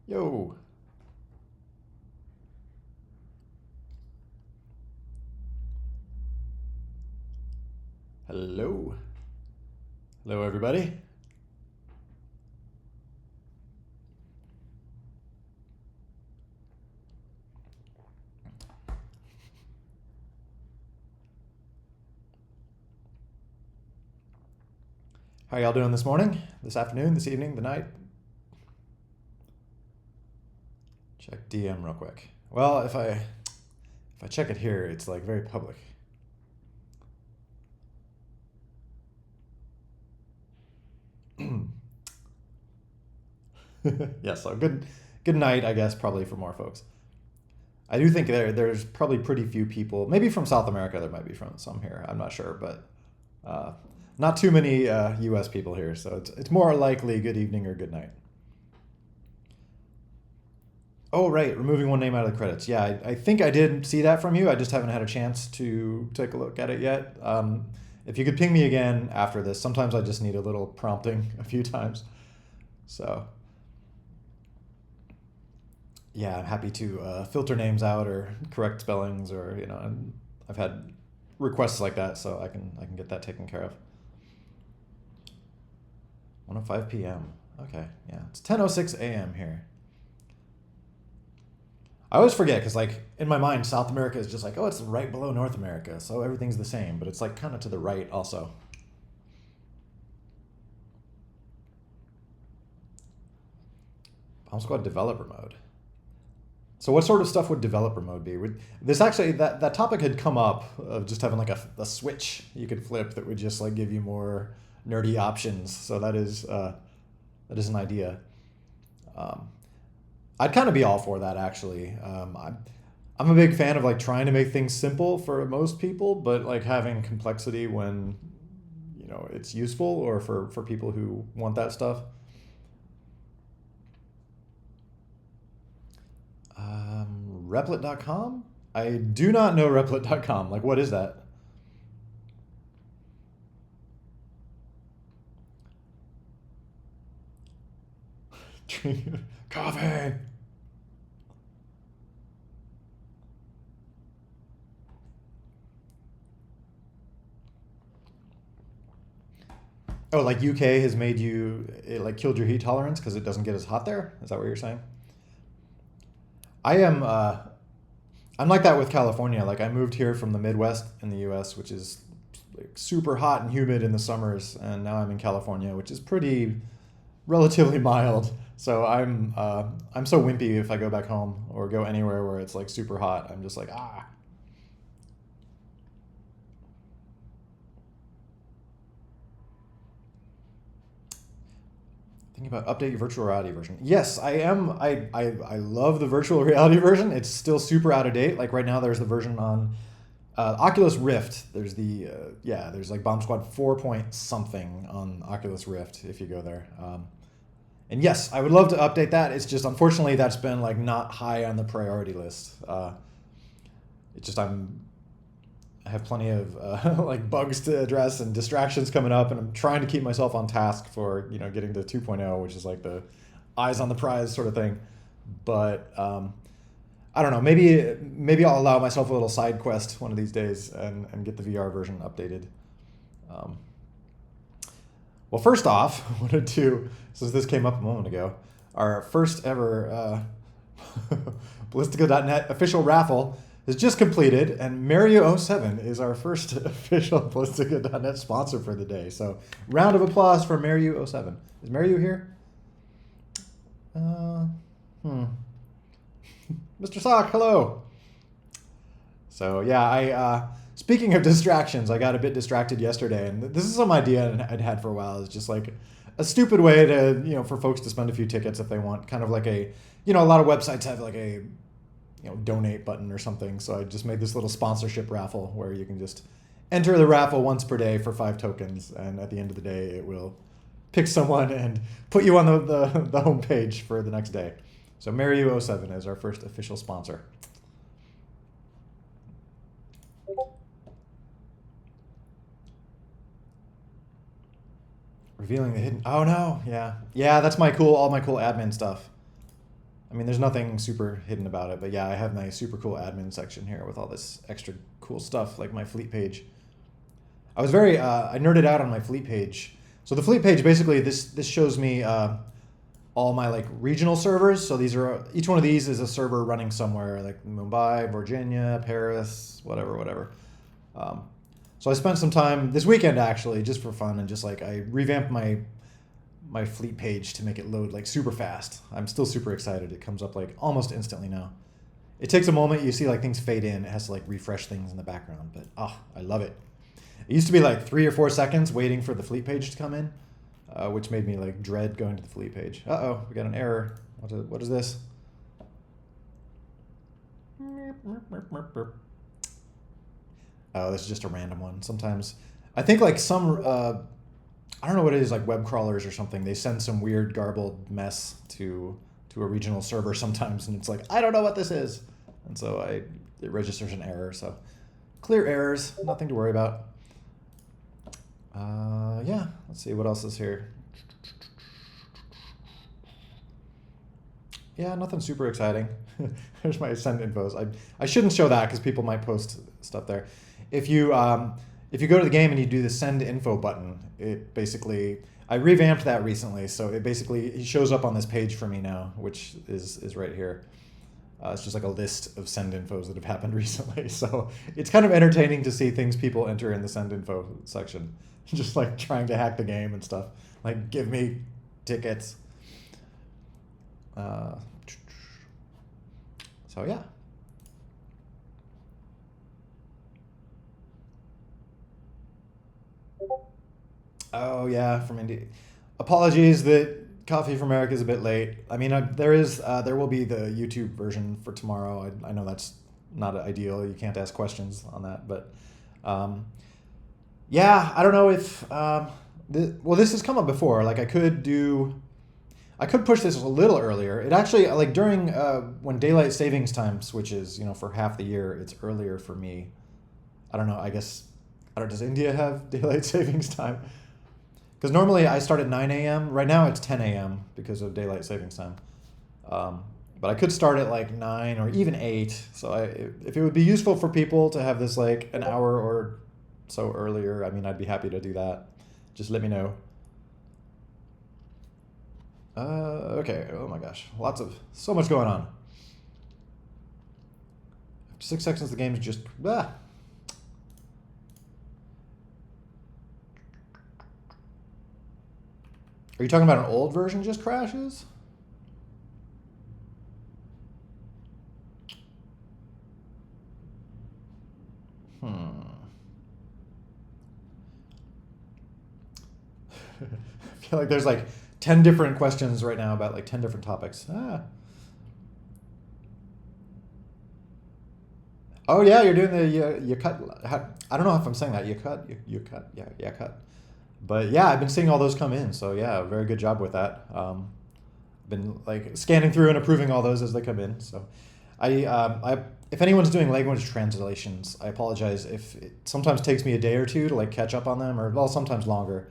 Yo. Hello. Hello, everybody. How y'all doing this morning, this afternoon, this evening, the night? Check DM real quick. Well, if I check it here, it's like very public. Yeah, so good night, I guess, probably for more folks. I do think there's probably pretty few people, maybe from South America, there might be from some here, I'm not sure, but not too many US people here, so it's more likely good evening or good night. Oh, right, removing one name out of the credits. Yeah, I think I did see that from you. I just haven't had a chance to take a look at it yet. If you could ping me again after this, sometimes I just need a little prompting a few times. So, yeah, I'm happy to filter names out or correct spellings, or and I've had requests like that, so I can get that taken care of. 1:05 p.m. Okay, yeah, it's 10:06 a.m. here. I always forget because, like, in my mind, South America is just like, oh, it's right below North America, so everything's the same, but it's like kind of to the right also. Bomb Squad developer mode. So what sort of stuff would developer mode be? Would this actually that topic had come up of just having like a switch you could flip that would just like give you more nerdy options. So that is an idea. Um, I'd kind of be all for that actually. I'm a big fan of like trying to make things simple for most people, but like having complexity when it's useful or for people who want that stuff. Replit.com? I do not know Replit.com. Like, what is that? Coffee. Oh, like UK has made it like killed your heat tolerance because it doesn't get as hot there? Is that what you're saying? I am, I'm like that with California. Like, I moved here from the Midwest in the US, which is like super hot and humid in the summers, and now I'm in California, which is pretty relatively mild. So I'm so wimpy if I go back home or go anywhere where it's like super hot. I'm just like ah. Thinking about update your virtual reality version. Yes, I am. I love the virtual reality version. It's still super out of date. Like right now, there's the version on Oculus Rift. There's there's like Bomb Squad 4 point something on Oculus Rift if you go there. And yes, I would love to update that. It's just unfortunately that's been like not high on the priority list. It's just I have plenty of like bugs to address and distractions coming up, and I'm trying to keep myself on task for getting to 2.0, which is like the eyes on the prize sort of thing. But I don't know. Maybe I'll allow myself a little side quest one of these days and get the VR version updated. Um, well, first off, I wanted to, since this came up a moment ago, our first ever Ballistica.net official raffle is just completed, and Meryu07 is our first official Ballistica.net sponsor for the day. So, round of applause for Meryu07. Is Meryu here? Mr. Sock, hello. So yeah, I speaking of distractions, I got a bit distracted yesterday, and this is some idea I'd had for a while. It's just like a stupid way to for folks to spend a few tickets if they want, kind of like a a lot of websites have like a donate button or something. So I just made this little sponsorship raffle where you can just enter the raffle once per day for 5 tokens, and at the end of the day, it will pick someone and put you on the home page for the next day. So Meryu07 is our first official sponsor. Revealing the hidden. Oh no, yeah, that's all my cool admin stuff. I mean, there's nothing super hidden about it, but yeah, I have my super cool admin section here with all this extra cool stuff, like my fleet page. I was very, I nerded out on my fleet page. So the fleet page, basically, this shows me all my like regional servers. So these are, each one of these is a server running somewhere, like Mumbai, Virginia, Paris, whatever. So I spent some time this weekend actually, just for fun, and just like I revamped my fleet page to make it load like super fast. I'm still super excited. It comes up like almost instantly now. It takes a moment. You see like things fade in. It has to like refresh things in the background, but I love it. It used to be like 3 or 4 seconds waiting for the fleet page to come in, which made me like dread going to the fleet page. Uh-oh, we got an error. What is this? Oh, this is just a random one. Sometimes, I think like some, I don't know what it is, like web crawlers or something. They send some weird garbled mess to a regional server sometimes, and it's like, I don't know what this is. And so it registers an error. So clear errors, nothing to worry about. Yeah, let's see what else is here. Yeah, nothing super exciting. There's my send infos. I shouldn't show that because people might post stuff there. If you go to the game and you do the send info button, it basically, I revamped that recently, so it shows up on this page for me now, which is right here. It's just like a list of send infos that have happened recently. So it's kind of entertaining to see things people enter in the send info section, just like trying to hack the game and stuff. Like, give me tickets. So yeah. Oh yeah, from India. Apologies that Coffee for America is a bit late. I mean, there will be the YouTube version for tomorrow. I know that's not ideal. You can't ask questions on that, but yeah, I don't know if well, this has come up before. Like I could push this a little earlier. It actually, like during when daylight savings time switches, for half the year, it's earlier for me. I don't know. I guess does India have daylight savings time? Because normally I start at 9 a.m. Right now it's 10 a.m. because of daylight savings time. But I could start at like 9 or even 8. So if it would be useful for people to have this like an hour or so earlier, I mean, I'd be happy to do that. Just let me know. Okay. Oh my gosh. So much going on. After 6 seconds, the game's just, Are you talking about an old version just crashes? I feel like there's like 10 different questions right now about like 10 different topics. Oh yeah, you're doing the you cut. I don't know if I'm saying that. You cut. Yeah, cut. But yeah, I've been seeing all those come in. So yeah, very good job with that. Been like scanning through and approving all those as they come in. So if anyone's doing language translations, I apologize if it sometimes takes me a day or two to like catch up on them, or well, sometimes longer.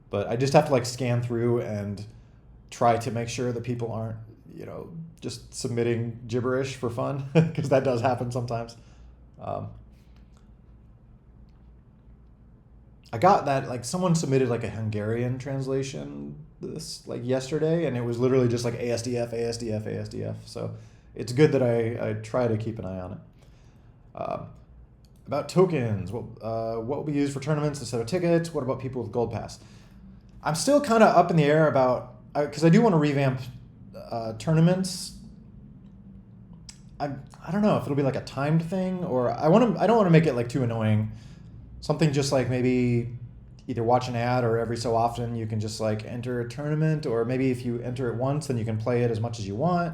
But I just have to like scan through and try to make sure that people aren't, just submitting gibberish for fun, because that does happen sometimes. I got that like someone submitted like a Hungarian translation this like yesterday, and it was literally just like ASDF. So it's good that I try to keep an eye on it. About tokens, what will be used for tournaments instead of tickets? What about people with gold pass? I'm still kind of up in the air about, because I do want to revamp tournaments. I don't know if it'll be like a timed thing, or I don't want to make it like too annoying. Something just like maybe either watch an ad, or every so often you can just like enter a tournament, or maybe if you enter it once, then you can play it as much as you want.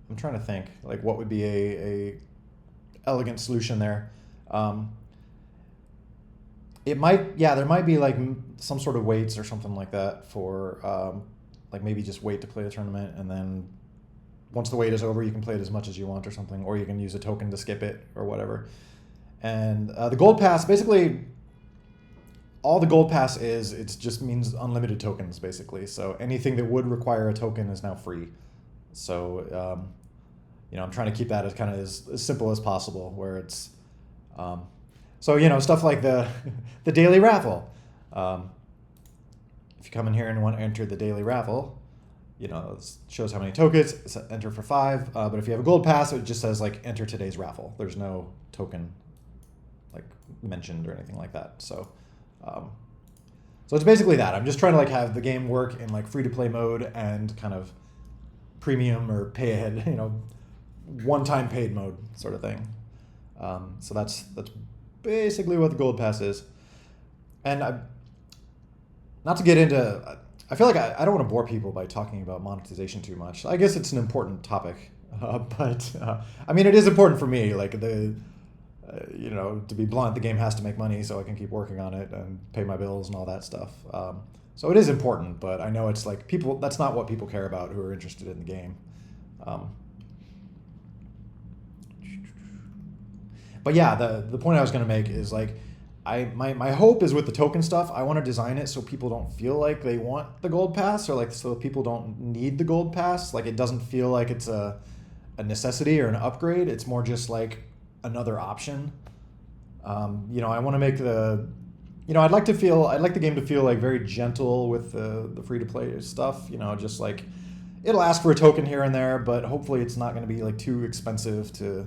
I'm trying to think like what would be a elegant solution there. There might be like some sort of weights or something like that for like maybe just wait to play a tournament, and then once the wait is over, you can play it as much as you want or something, or you can use a token to skip it or whatever. And the gold pass, basically, all the gold pass it just means unlimited tokens, basically. So anything that would require a token is now free. So I'm trying to keep that as kind of as simple as possible, where it's so stuff like the the daily raffle. If you come in here and want to enter the daily raffle, it shows how many tokens. Enter for 5. But if you have a gold pass, it just says like enter today's raffle. There's no token like mentioned or anything like that. So it's basically that. I'm just trying to like have the game work in like free to play mode and kind of premium or pay ahead, one-time paid mode sort of thing. So that's basically what the gold pass is. And not to get into, I feel like I don't want to bore people by talking about monetization too much. I guess it's an important topic, but I mean, it is important for me. Like to be blunt, the game has to make money so I can keep working on it and pay my bills and all that stuff. So it is important, but I know it's like that's not what people care about who are interested in the game. But yeah, the point I was going to make is like, my hope is with the token stuff, I want to design it so people don't feel like they want the gold pass, or like so people don't need the gold pass. Like it doesn't feel like it's a necessity or an upgrade. It's more just like another option. I want to make I'd like the game to feel like very gentle with the free to play stuff. Just like it'll ask for a token here and there, but hopefully it's not going to be like too expensive to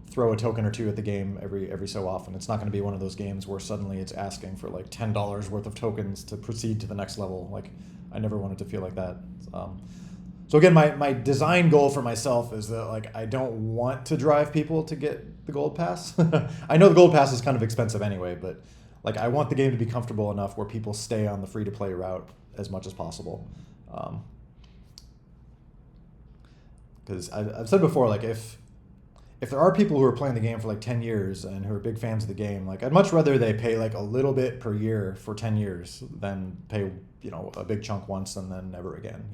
throw a token or two at the game every so often. It's not going to be one of those games where suddenly it's asking for like $10 worth of tokens to proceed to the next level. Like I never want it to feel like that. So again, my design goal for myself is that like I don't want to drive people to get the gold pass. I know the gold pass is kind of expensive anyway, but like I want the game to be comfortable enough where people stay on the free to play route as much as possible. Because I've said before, like if there are people who are playing the game for like 10 years and who are big fans of the game, like I'd much rather they pay like a little bit per year for 10 years than pay, a big chunk once and then never again,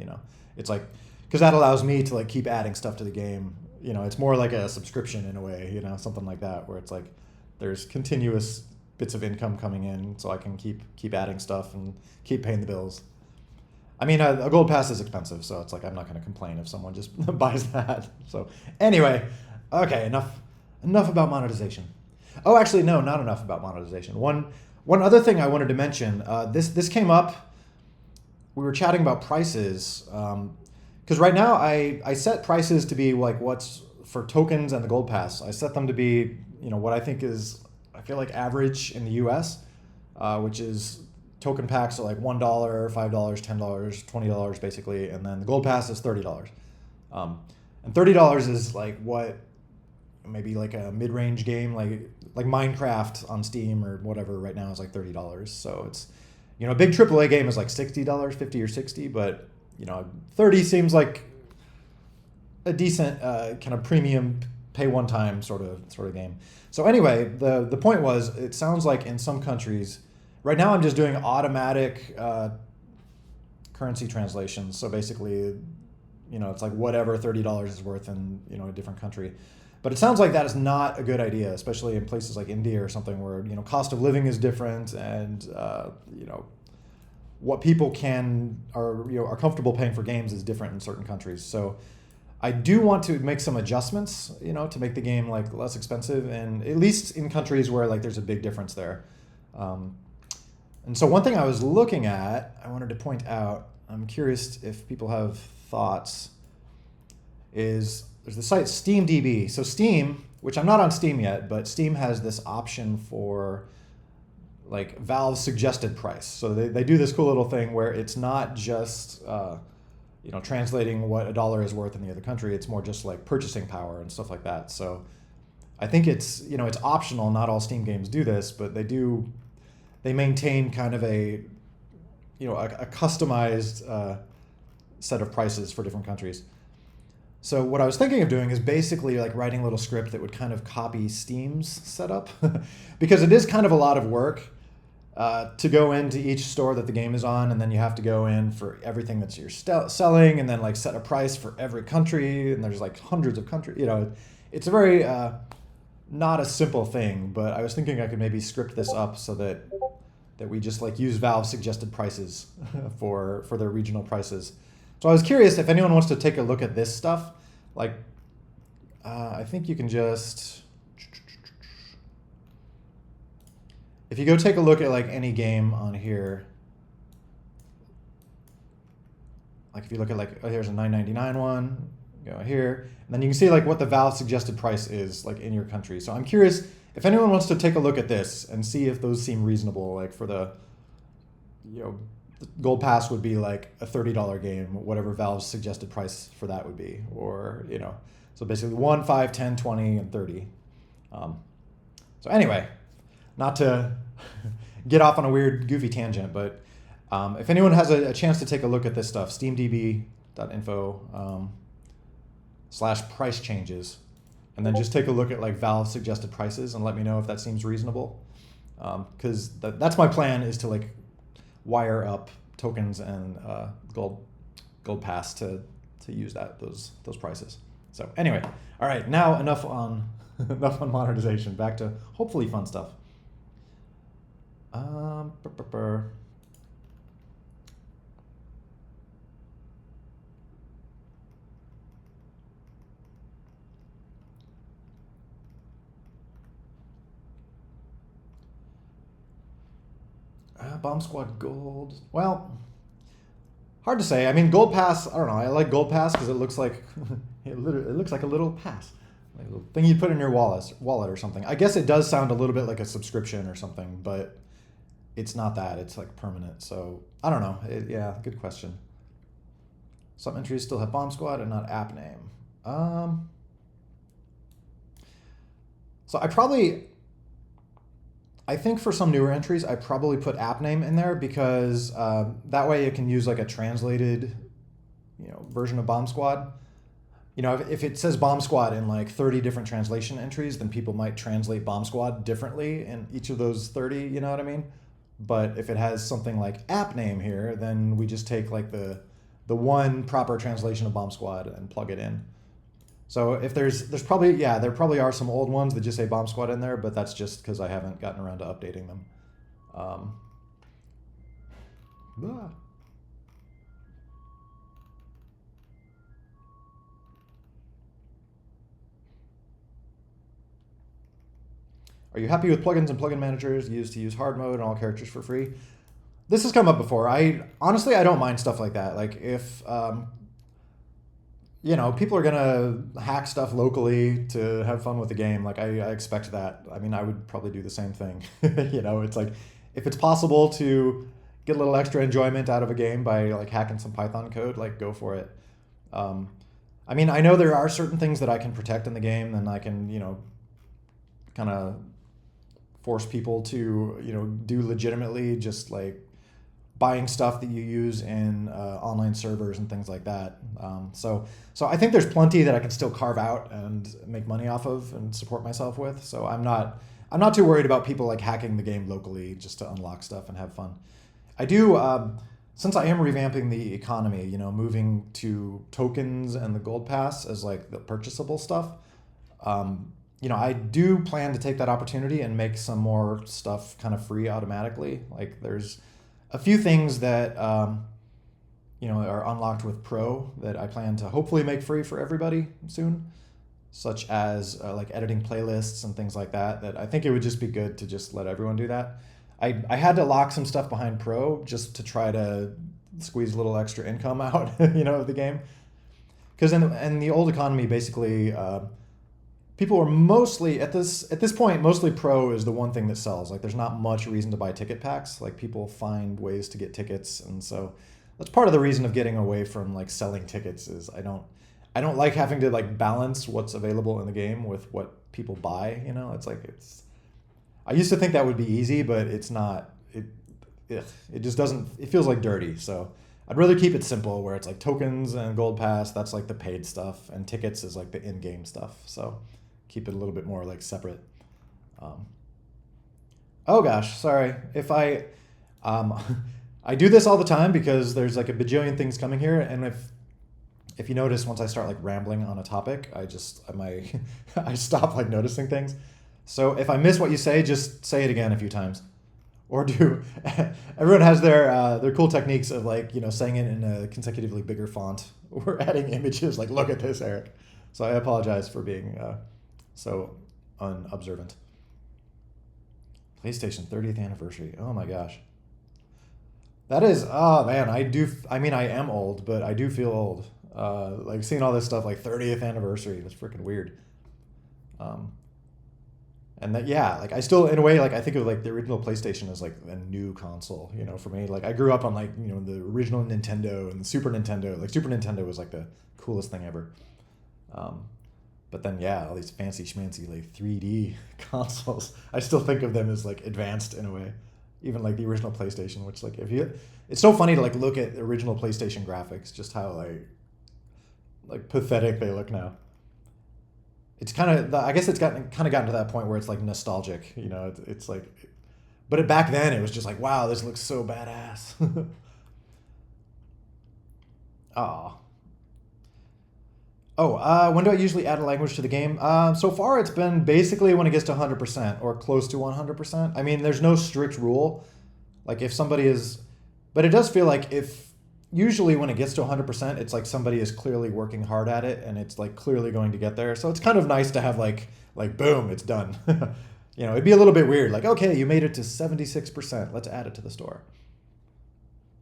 It's like, because that allows me to like keep adding stuff to the game. It's more like a subscription in a way, something like that, where it's like there's continuous bits of income coming in so I can keep adding stuff and keep paying the bills. I mean, a gold pass is expensive, so it's like I'm not going to complain if someone just buys that. So anyway, okay, enough about monetization. Oh, actually, no, not enough about monetization. One other thing I wanted to mention. This came up. We were chatting about prices, because right now I set prices to be like what's for tokens and the gold pass. I set them to be what I think is, I feel like, average in the U.S., which is token packs are like $1, $5, $10, $20 basically, and then the gold pass is $30. And $30 is like what maybe like a mid-range game like Minecraft on Steam or whatever right now is like $30. So it's a big AAA game is like $60, $50 or $60, but 30 seems like a decent kind of premium pay one time sort of game. So anyway, the point was, it sounds like in some countries right now I'm just doing automatic currency translations. So basically, it's like whatever $30 is worth in a different country. But it sounds like that is not a good idea, especially in places like India or something where cost of living is different, and what people are comfortable paying for games is different in certain countries. So I do want to make some adjustments, to make the game like less expensive, and at least in countries where like there's a big difference there. And so one thing I was looking at, I wanted to point out, I'm curious if people have thoughts, is there's the site SteamDB. So Steam, which I'm not on Steam yet, but Steam has this option for like Valve's suggested price. So they do this cool little thing where it's not just translating what a dollar is worth in the other country. It's more just like purchasing power and stuff like that. So I think it's it's optional. Not all Steam games do this, but they maintain kind of a customized set of prices for different countries. So what I was thinking of doing is basically like writing a little script that would kind of copy Steam's setup, because it is kind of a lot of work to go into each store that the game is on, and then you have to go in for everything that you're selling, and then like set a price for every country, and there's like hundreds of countries. It's a very not a simple thing, but I was thinking I could maybe script this up so that we just like use Valve suggested prices for their regional prices. So I was curious if anyone wants to take a look at this stuff. Like, I think you can just, if you go take a look at like any game on here, like if you look at like, oh, here's a $9.99 one, go here, and then you can see like what the Valve suggested price is like in your country. So I'm curious if anyone wants to take a look at this and see if those seem reasonable. Like for the, the Gold Pass would be like a $30 game, whatever Valve's suggested price for that would be, or so basically 1, 5, 10, 20, and 30. So anyway, not to get off on a weird, goofy tangent, but if anyone has a chance to take a look at this stuff, steamdb.info /price changes, and then just take a look at like Valve suggested prices and let me know if that seems reasonable. Because that's my plan, is to like wire up tokens and gold pass to use those prices. So anyway, all right, now enough on monetization. Back to hopefully fun stuff. Bomb Squad Gold. Well, hard to say. I mean, Gold Pass, I don't know. I like Gold Pass because it looks like it looks like a little pass, like a little thing you put in your wallet or something. I guess it does sound a little bit like a subscription or something, but it's not that. It's like permanent. So I don't know. Yeah, good question. Some entries still have Bomb Squad and not app name. So I think for some newer entries, I probably put app name in there because that way it can use like a translated, version of Bomb Squad. If it says Bomb Squad in like 30 different translation entries, then people might translate Bomb Squad differently in each of those 30, you know what I mean? But if it has something like app name here, then we just take like the one proper translation of Bomb Squad and plug it in. So if there's probably, there probably are some old ones that just say Bomb Squad in there, but that's just because I haven't gotten around to updating them. Are you happy with plugins and plugin managers used to use hard mode and all characters for free? This has come up before. Honestly, I don't mind stuff like that. Like if people are gonna hack stuff locally to have fun with the game. Like I expect that. I mean, I would probably do the same thing. It's like if it's possible to get a little extra enjoyment out of a game by like hacking some Python code, like go for it. I mean, I know there are certain things that I can protect in the game, and I can kind of force people to do legitimately, just like buying stuff that you use in online servers and things like that. So I think there's plenty that I can still carve out and make money off of and support myself with. So I'm not too worried about people like hacking the game locally just to unlock stuff and have fun. I do, since I am revamping the economy, moving to tokens and the Gold Pass as like the purchasable stuff. I do plan to take that opportunity and make some more stuff kind of free automatically. Like there's a few things that are unlocked with Pro that I plan to hopefully make free for everybody soon, such as like editing playlists and things like that. That I think it would just be good to just let everyone do that. I had to lock some stuff behind Pro just to try to squeeze a little extra income out, of the game. Because in the old economy, basically, people were mostly at this point, mostly Pro is the one thing that sells. Like there's not much reason to buy ticket packs. Like people find ways to get tickets, and so that's part of the reason of getting away from like selling tickets is I don't like having to like balance what's available in the game with what people buy. I used to think that would be easy, but it's not. It just doesn't. It feels like dirty. So I'd rather keep it simple, where it's like tokens and Gold Pass. That's like the paid stuff, and tickets is like the in-game stuff. So keep it a little bit more like separate. Oh gosh, sorry. If I do this all the time because there's like a bajillion things coming here, and if you notice, once I start like rambling on a topic, I stop like noticing things. So if I miss what you say, just say it again a few times. Or do everyone has their cool techniques of like, saying it in a consecutively bigger font or adding images like, look at this, Eric. So I apologize for being so unobservant. PlayStation 30th anniversary. Oh my gosh. That is, oh man, I mean, I am old, but I do feel old. Like seeing all this stuff like 30th anniversary, that's freaking weird. Um, and that, yeah, like I still, in a way, like I think of like the original PlayStation as like a new console, for me. Like I grew up on like, the original Nintendo and the Super Nintendo. Like Super Nintendo was like the coolest thing ever. But then, yeah, all these fancy schmancy like 3D consoles, I still think of them as like advanced in a way. Even like the original PlayStation, which like it's so funny to like look at the original PlayStation graphics, just how like pathetic they look now. It's kind of, I guess it's gotten to that point where it's like nostalgic, it's like, but back then it was just like, wow, this looks so badass. Aw. When do I usually add a language to the game? So far, it's been basically when it gets to 100% or close to 100%. I mean, there's no strict rule. Like if somebody is, but it does feel like usually when it gets to 100%, it's like somebody is clearly working hard at it and it's like clearly going to get there. So it's kind of nice to have like boom, it's done. It'd be a little bit weird. Like, okay, you made it to 76%. Let's add it to the store.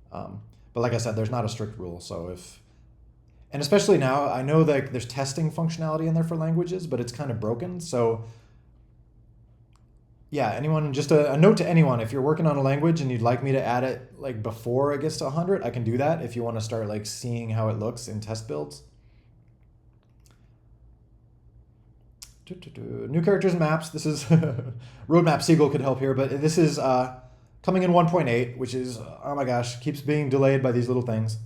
But like I said, there's not a strict rule. So and especially now, I know that there's testing functionality in there for languages, but it's kind of broken. So yeah, anyone, just a note to anyone, if you're working on a language and you'd like me to add it like before it gets to 100, I can do that if you want to start like seeing how it looks in test builds. New characters and maps. This is Roadmap Seagull could help here, but this is coming in 1.8, which is, oh my gosh, keeps being delayed by these little things.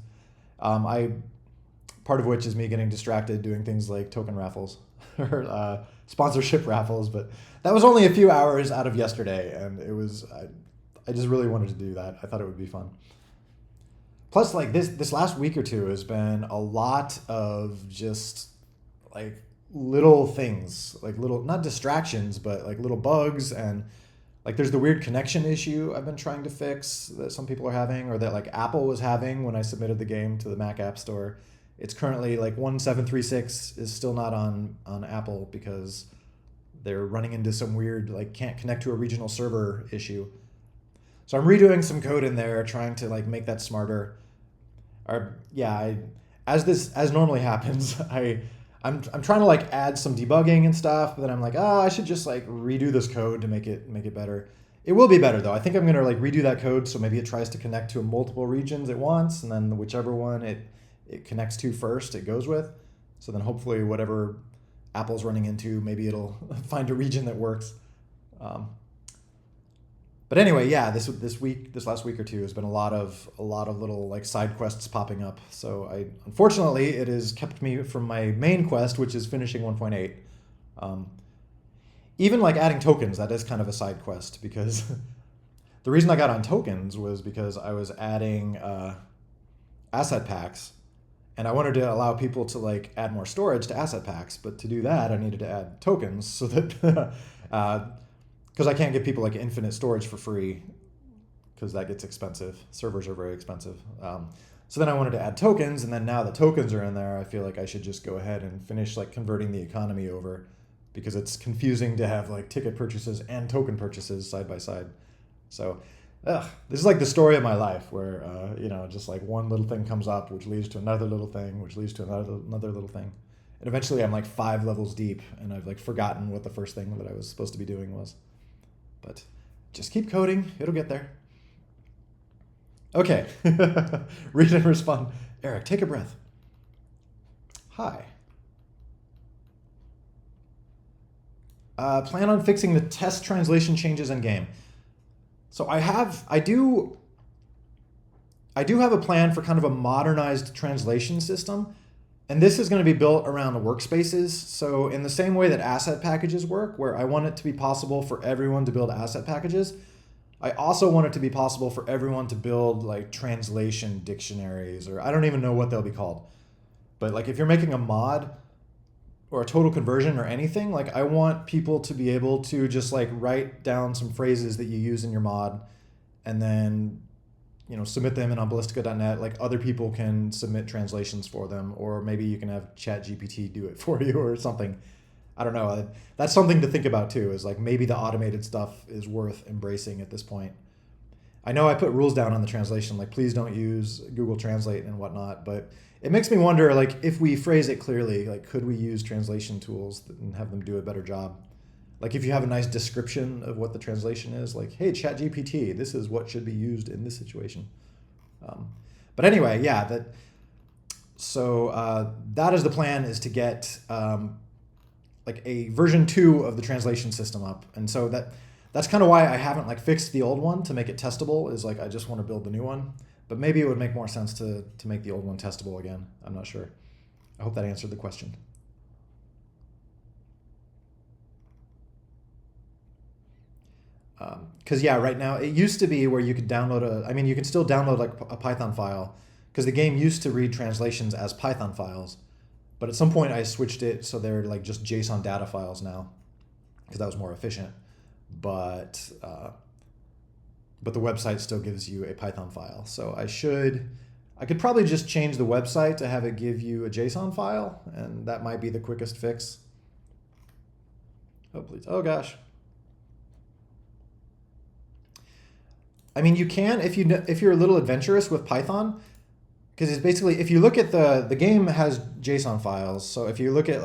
Part of which is me getting distracted doing things like token raffles or sponsorship raffles. But that was only a few hours out of yesterday, and it was I just really wanted to do that. I thought it would be fun. Plus, like this last week or two has been a lot of just like little things, like little, not distractions, but like little bugs. And like there's the weird connection issue I've been trying to fix that some people are having, or that like Apple was having when I submitted the game to the Mac App Store. It's currently like 1736 is still not on Apple because they're running into some weird like can't connect to a regional server issue. So I'm redoing some code in there, trying to like make that smarter. Or yeah, as normally happens, I'm trying to like add some debugging and stuff, but then I'm like, I should just like redo this code to make it better. It will be better though. I think I'm gonna like redo that code so maybe it tries to connect to multiple regions at once, and then whichever one it connects to first, it goes with. So then hopefully whatever Apple's running into, maybe it'll find a region that works. But anyway, yeah, this last week or two has been a lot of little like side quests popping up. So unfortunately it has kept me from my main quest, which is finishing 1.8. Even like adding tokens, that is kind of a side quest, because the reason I got on tokens was because I was adding asset packs. And I wanted to allow people to like add more storage to asset packs, but to do that, I needed to add tokens so that because I can't give people like infinite storage for free, because that gets expensive. Servers are very expensive. So then I wanted to add tokens, and then now that tokens are in there, I feel like I should just go ahead and finish like converting the economy over, because it's confusing to have like ticket purchases and token purchases side by side. So. This is like the story of my life, where just like one little thing comes up, which leads to another little thing, which leads to another little thing, and eventually I'm like 5 levels deep, and I've like forgotten what the first thing that I was supposed to be doing was. But just keep coding; it'll get there. Okay, read and respond. Eric, take a breath. Hi. Plan on fixing the test translation changes in game. So I do have a plan for kind of a modernized translation system, and this is going to be built around workspaces. So in the same way that asset packages work, where I want it to be possible for everyone to build asset packages, I also want it to be possible for everyone to build like translation dictionaries, or I don't even know what they'll be called. But like if you're making a mod or a total conversion or anything, like I want people to be able to just like write down some phrases that you use in your mod and then submit them in on ballistica.net. Like other people can submit translations for them, or maybe you can have ChatGPT do it for you or something. I don't know. That's something to think about too, is like maybe the automated stuff is worth embracing at this point. I know I put rules down on the translation, like please don't use Google Translate and whatnot, but it makes me wonder, like if we phrase it clearly, like could we use translation tools and have them do a better job? Like if you have a nice description of what the translation is, like, hey, ChatGPT, this is what should be used in this situation. But anyway, yeah, that is the plan, is to get like a version 2 of the translation system up. And so that's kind of why I haven't like fixed the old one to make it testable, is like I just want to build the new one. But maybe it would make more sense to make the old one testable again. I'm not sure. I hope that answered the question. Because yeah, right now it used to be where you could download you can still download like a Python file, because the game used to read translations as Python files, but at some point I switched it so they're like just JSON data files now, because that was more efficient. But the website still gives you a Python file, so I could probably just change the website to have it give you a JSON file, and that might be the quickest fix. Oh please! Oh gosh. I mean, you can, if you're a little adventurous with Python, because it's basically, if you look at the game has JSON files. So if you look at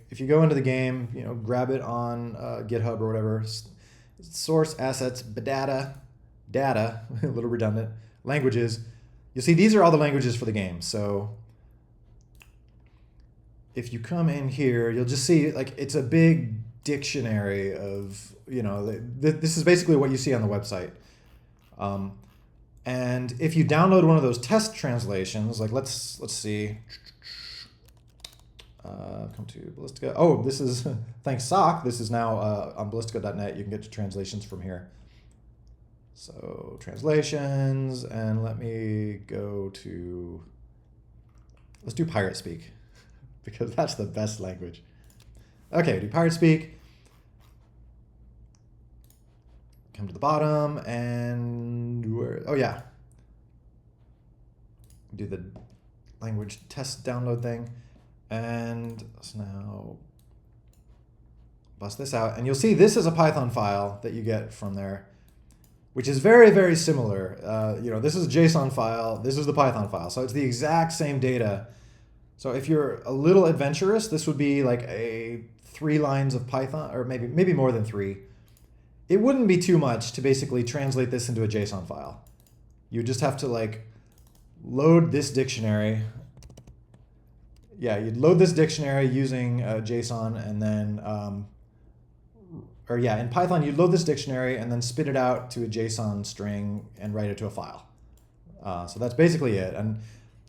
if you go into the game, grab it on GitHub or whatever, source assets, data, a little redundant, languages, you'll see these are all the languages for the game. So if you come in here, you'll just see like it's a big dictionary of, this is basically what you see on the website. And if you download one of those test translations, like let's see, come to Ballistica. Oh, this is, thanks Sock, this is now on ballistica.net. You can get to translations from here. So translations, and let me go to, let's do Pirate Speak, because that's the best language. Okay, do Pirate Speak. Come to the bottom, and oh yeah, do the language test download thing, and let's now bust this out, and you'll see this is a Python file that you get from there, which is very, very similar. This is a JSON file, this is the Python file, so it's the exact same data. So if you're a little adventurous, this would be like 3 lines of Python, or maybe more than 3. It wouldn't be too much to basically translate this into a JSON file. You just have to load this dictionary. Yeah, you'd load this dictionary using JSON, and then, in Python, you'd load this dictionary and then spit it out to a JSON string and write it to a file. So that's basically it. And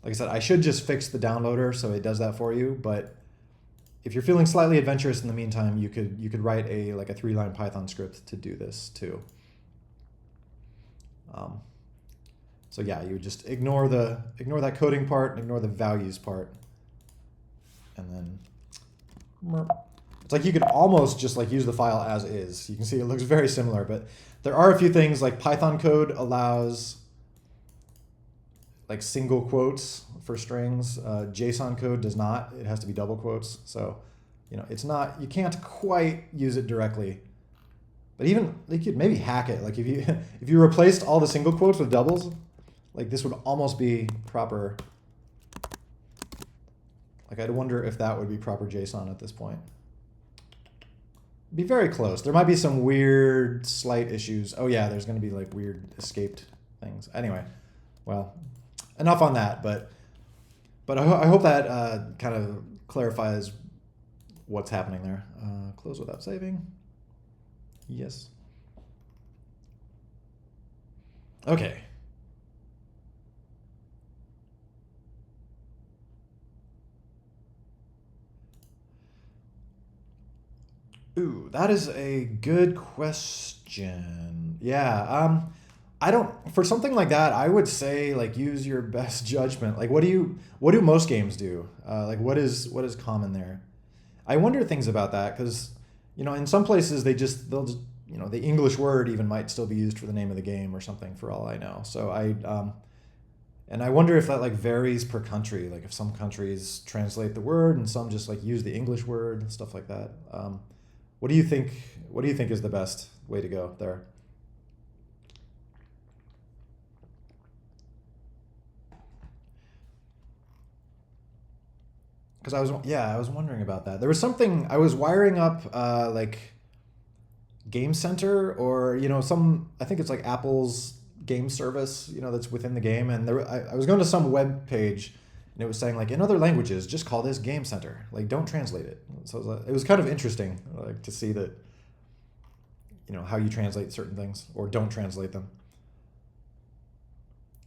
like I said, I should just fix the downloader so it does that for you, but if you're feeling slightly adventurous in the meantime, you could write a 3-line Python script to do this too. So yeah, you would just ignore that coding part, and ignore the values part, and then it's like you could almost just use the file as is. You can see it looks very similar, but there are a few things, like Python code allows single quotes for strings. JSON code does not. It has to be double quotes. So, it's not, you can't quite use it directly. But even you could maybe hack it. If you replaced all the single quotes with doubles, this would almost be proper. I'd wonder if that would be proper JSON at this point. Be very close. There might be some weird slight issues. Oh yeah, there's going to be weird escaped things. Anyway, well, enough on that, but I hope that kind of clarifies what's happening there. Close without saving. Yes. Okay. Ooh, that is a good question. Yeah. I don't, for something like that, I would say use your best judgment. What do most games do? What is common there? I wonder things about that, because in some places they'll just the English word even might still be used for the name of the game or something for all I know. So and I wonder if that like varies per country. Like if some countries translate the word and some just like use the English word and stuff like that. What do you think? What do you think is the best way to go there? Because I was wondering about that. There was something I was wiring up like Game Center or I think it's like Apple's game service that's within the game, and I was going to some web page and it was saying like in other languages just call this Game Center, like don't translate it. So it was kind of interesting like to see that how you translate certain things or don't translate them.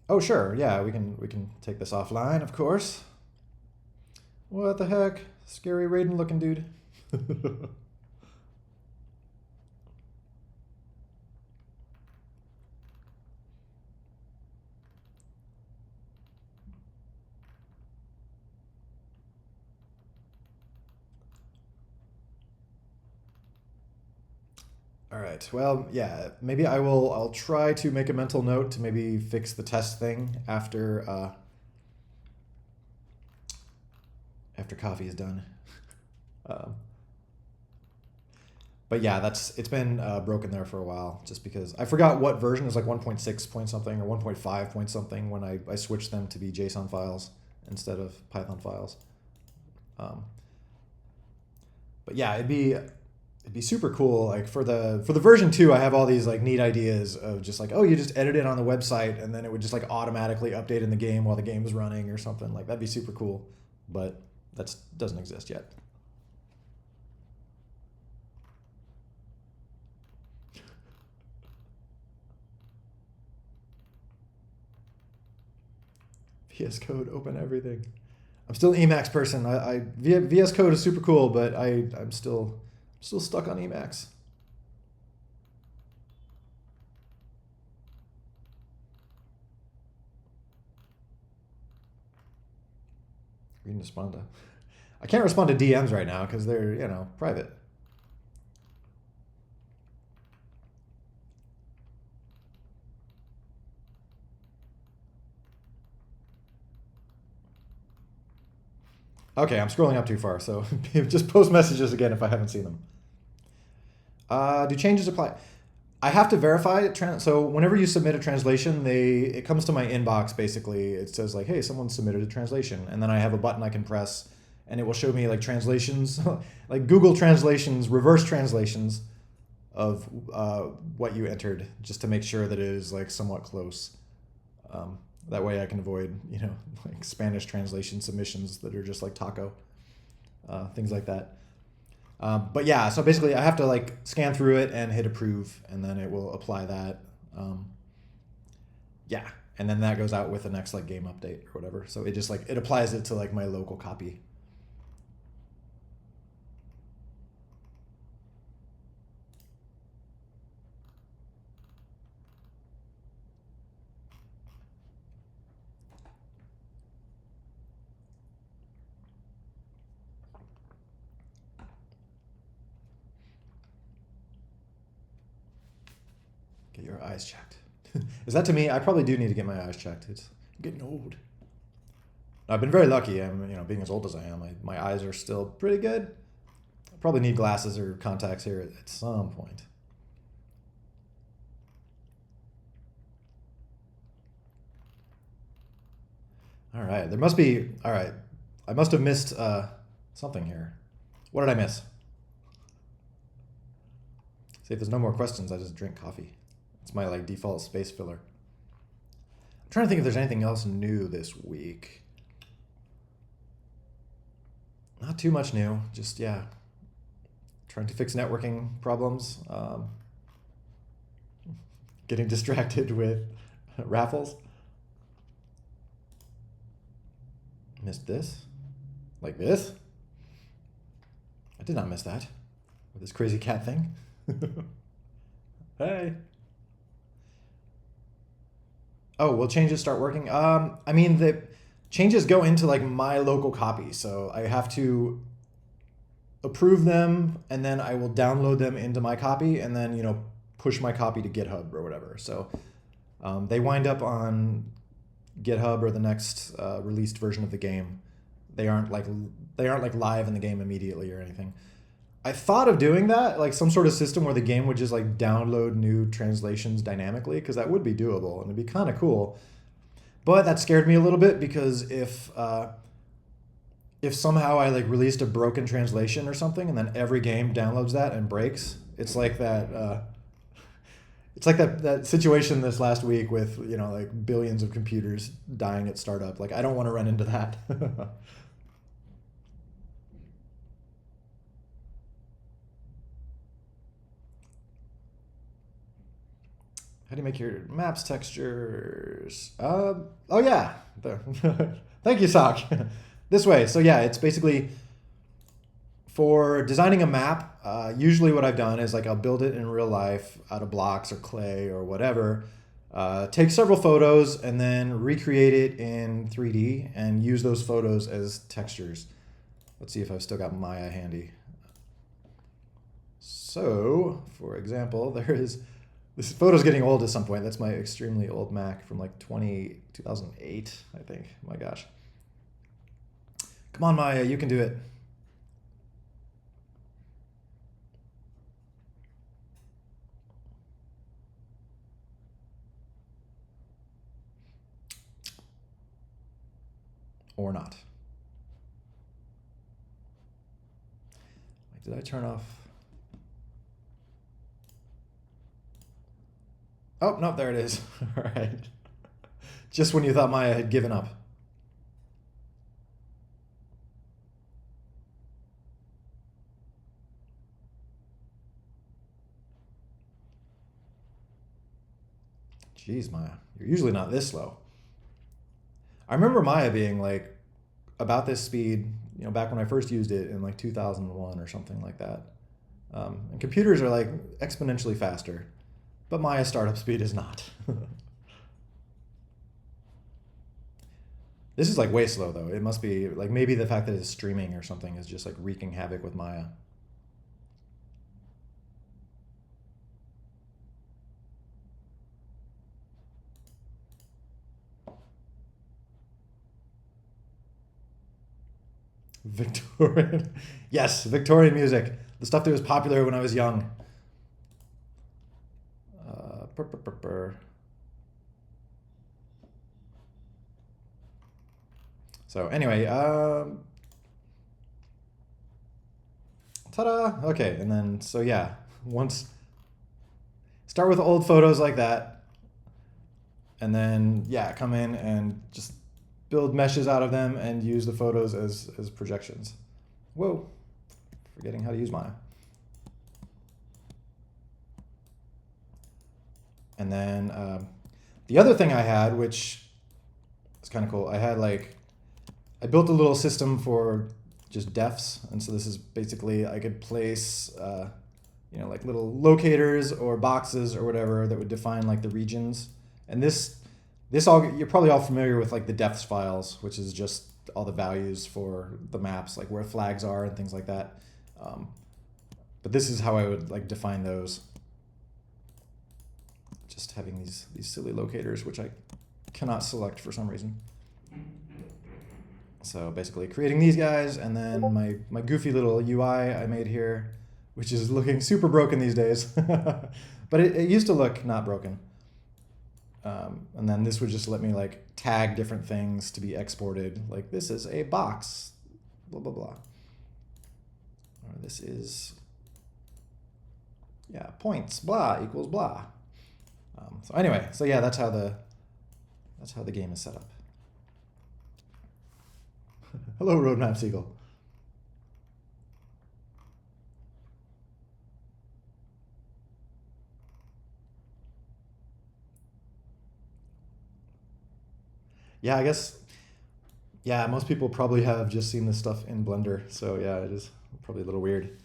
Oh sure, yeah, we can take this offline, of course. What the heck? Scary Raiden looking dude. All right. Well, yeah. Maybe I'll try to make a mental note to maybe fix the test thing after coffee is done. Um, but yeah, it's been broken there for a while, just because I forgot what version is like 1.6 point something or 1.5 point something when I switched them to be JSON files instead of Python files. Um, but yeah, it'd be super cool. Like for the version 2, I have all these like neat ideas of just like, oh, you just edit it on the website and then it would just like automatically update in the game while the game is running or something. Like that'd be super cool, but that doesn't exist yet. VS Code, open everything. I'm still an Emacs person. VS Code is super cool, but I'm still stuck on Emacs. We can respond to. I can't respond to DMs right now because they're private. Okay, I'm scrolling up too far, so just post messages again if I haven't seen them. Do changes apply? I have to verify it. So whenever you submit a translation, it comes to my inbox. Basically, it says like, "Hey, someone submitted a translation," and then I have a button I can press, and it will show me like translations, like Google translations, reverse translations of what you entered, just to make sure that it is like somewhat close. That way I can avoid, like Spanish translation submissions that are just like taco, things like that. But yeah, so basically I have to like scan through it and hit approve, and then it will apply that. Yeah, and then that goes out with the next like game update or whatever. So it just like it applies it to like my local copy. Get your eyes checked. Is that to me? I probably do need to get my eyes checked. I'm getting old. I've been very lucky. I'm, being as old as I am, my eyes are still pretty good. I probably need glasses or contacts here at some point. All right, there must be. All right, I must have missed something here. What did I miss? See, if there's no more questions, I just drink coffee. It's my like default space filler. I'm trying to think if there's anything else new this week. Not too much new. Just trying to fix networking problems. Getting distracted with raffles. Missed this? Like this? I did not miss that. With this crazy cat thing. Hey. Oh, will changes start working? I mean, the changes go into like my local copy. So I have to approve them and then I will download them into my copy and then, push my copy to GitHub or whatever. So they wind up on GitHub or the next released version of the game. They aren't like live in the game immediately or anything. I thought of doing that, like some sort of system where the game would just like download new translations dynamically, because that would be doable and it'd be kind of cool. But that scared me a little bit, because if somehow I like released a broken translation or something, and then every game downloads that and breaks, it's like that. It's like that situation this last week with, you know, like billions of computers dying at startup. Like, I don't want to run into that. How do you make your maps textures? Oh yeah, there. Thank you, Sock. This way. So yeah, it's basically for designing a map. Usually what I've done is like I'll build it in real life out of blocks or clay or whatever. Take several photos and then recreate it in 3D and use those photos as textures. Let's see if I've still got Maya handy. So, for example, this photo's getting old at some point. That's my extremely old Mac from like 2008, I think. My gosh. Come on, Maya, you can do it. Or not. Did I turn off? Oh, no, there it is. All right. Just when you thought Maya had given up. Jeez, Maya, you're usually not this slow. I remember Maya being like about this speed, you know, back when I first used it in like 2001 or something like that. And computers are like exponentially faster. But Maya's startup speed is not. This is like way slow though. It must be like maybe the fact that it's streaming or something is just like wreaking havoc with Maya. Victorian. Yes, Victorian music. The stuff that was popular when I was young. So anyway, ta-da! Okay, and then, so yeah, start with old photos like that, and then, yeah, come in and just build meshes out of them and use the photos as projections. Whoa, forgetting how to use Maya. And then the other thing I had, which is kind of cool, I built a little system for just defs. And so this is basically, I could place, you know, like little locators or boxes or whatever that would define like the regions. And this all, you're probably all familiar with like the defs files, which is just all the values for the maps, like where flags are and things like that. But this is how I would like define those. Just having these silly locators, which I cannot select for some reason. So basically creating these guys, and then my goofy little UI I made here, which is looking super broken these days. But it used to look not broken. And then this would just let me like tag different things to be exported. Like this is a box, blah, blah, blah. Or this is, yeah, points, blah, equals blah. So anyway, so yeah, that's how the game is set up. Hello, Roadmap Seagull. Yeah, I guess, yeah, most people probably have just seen this stuff in Blender. So yeah, it is probably a little weird.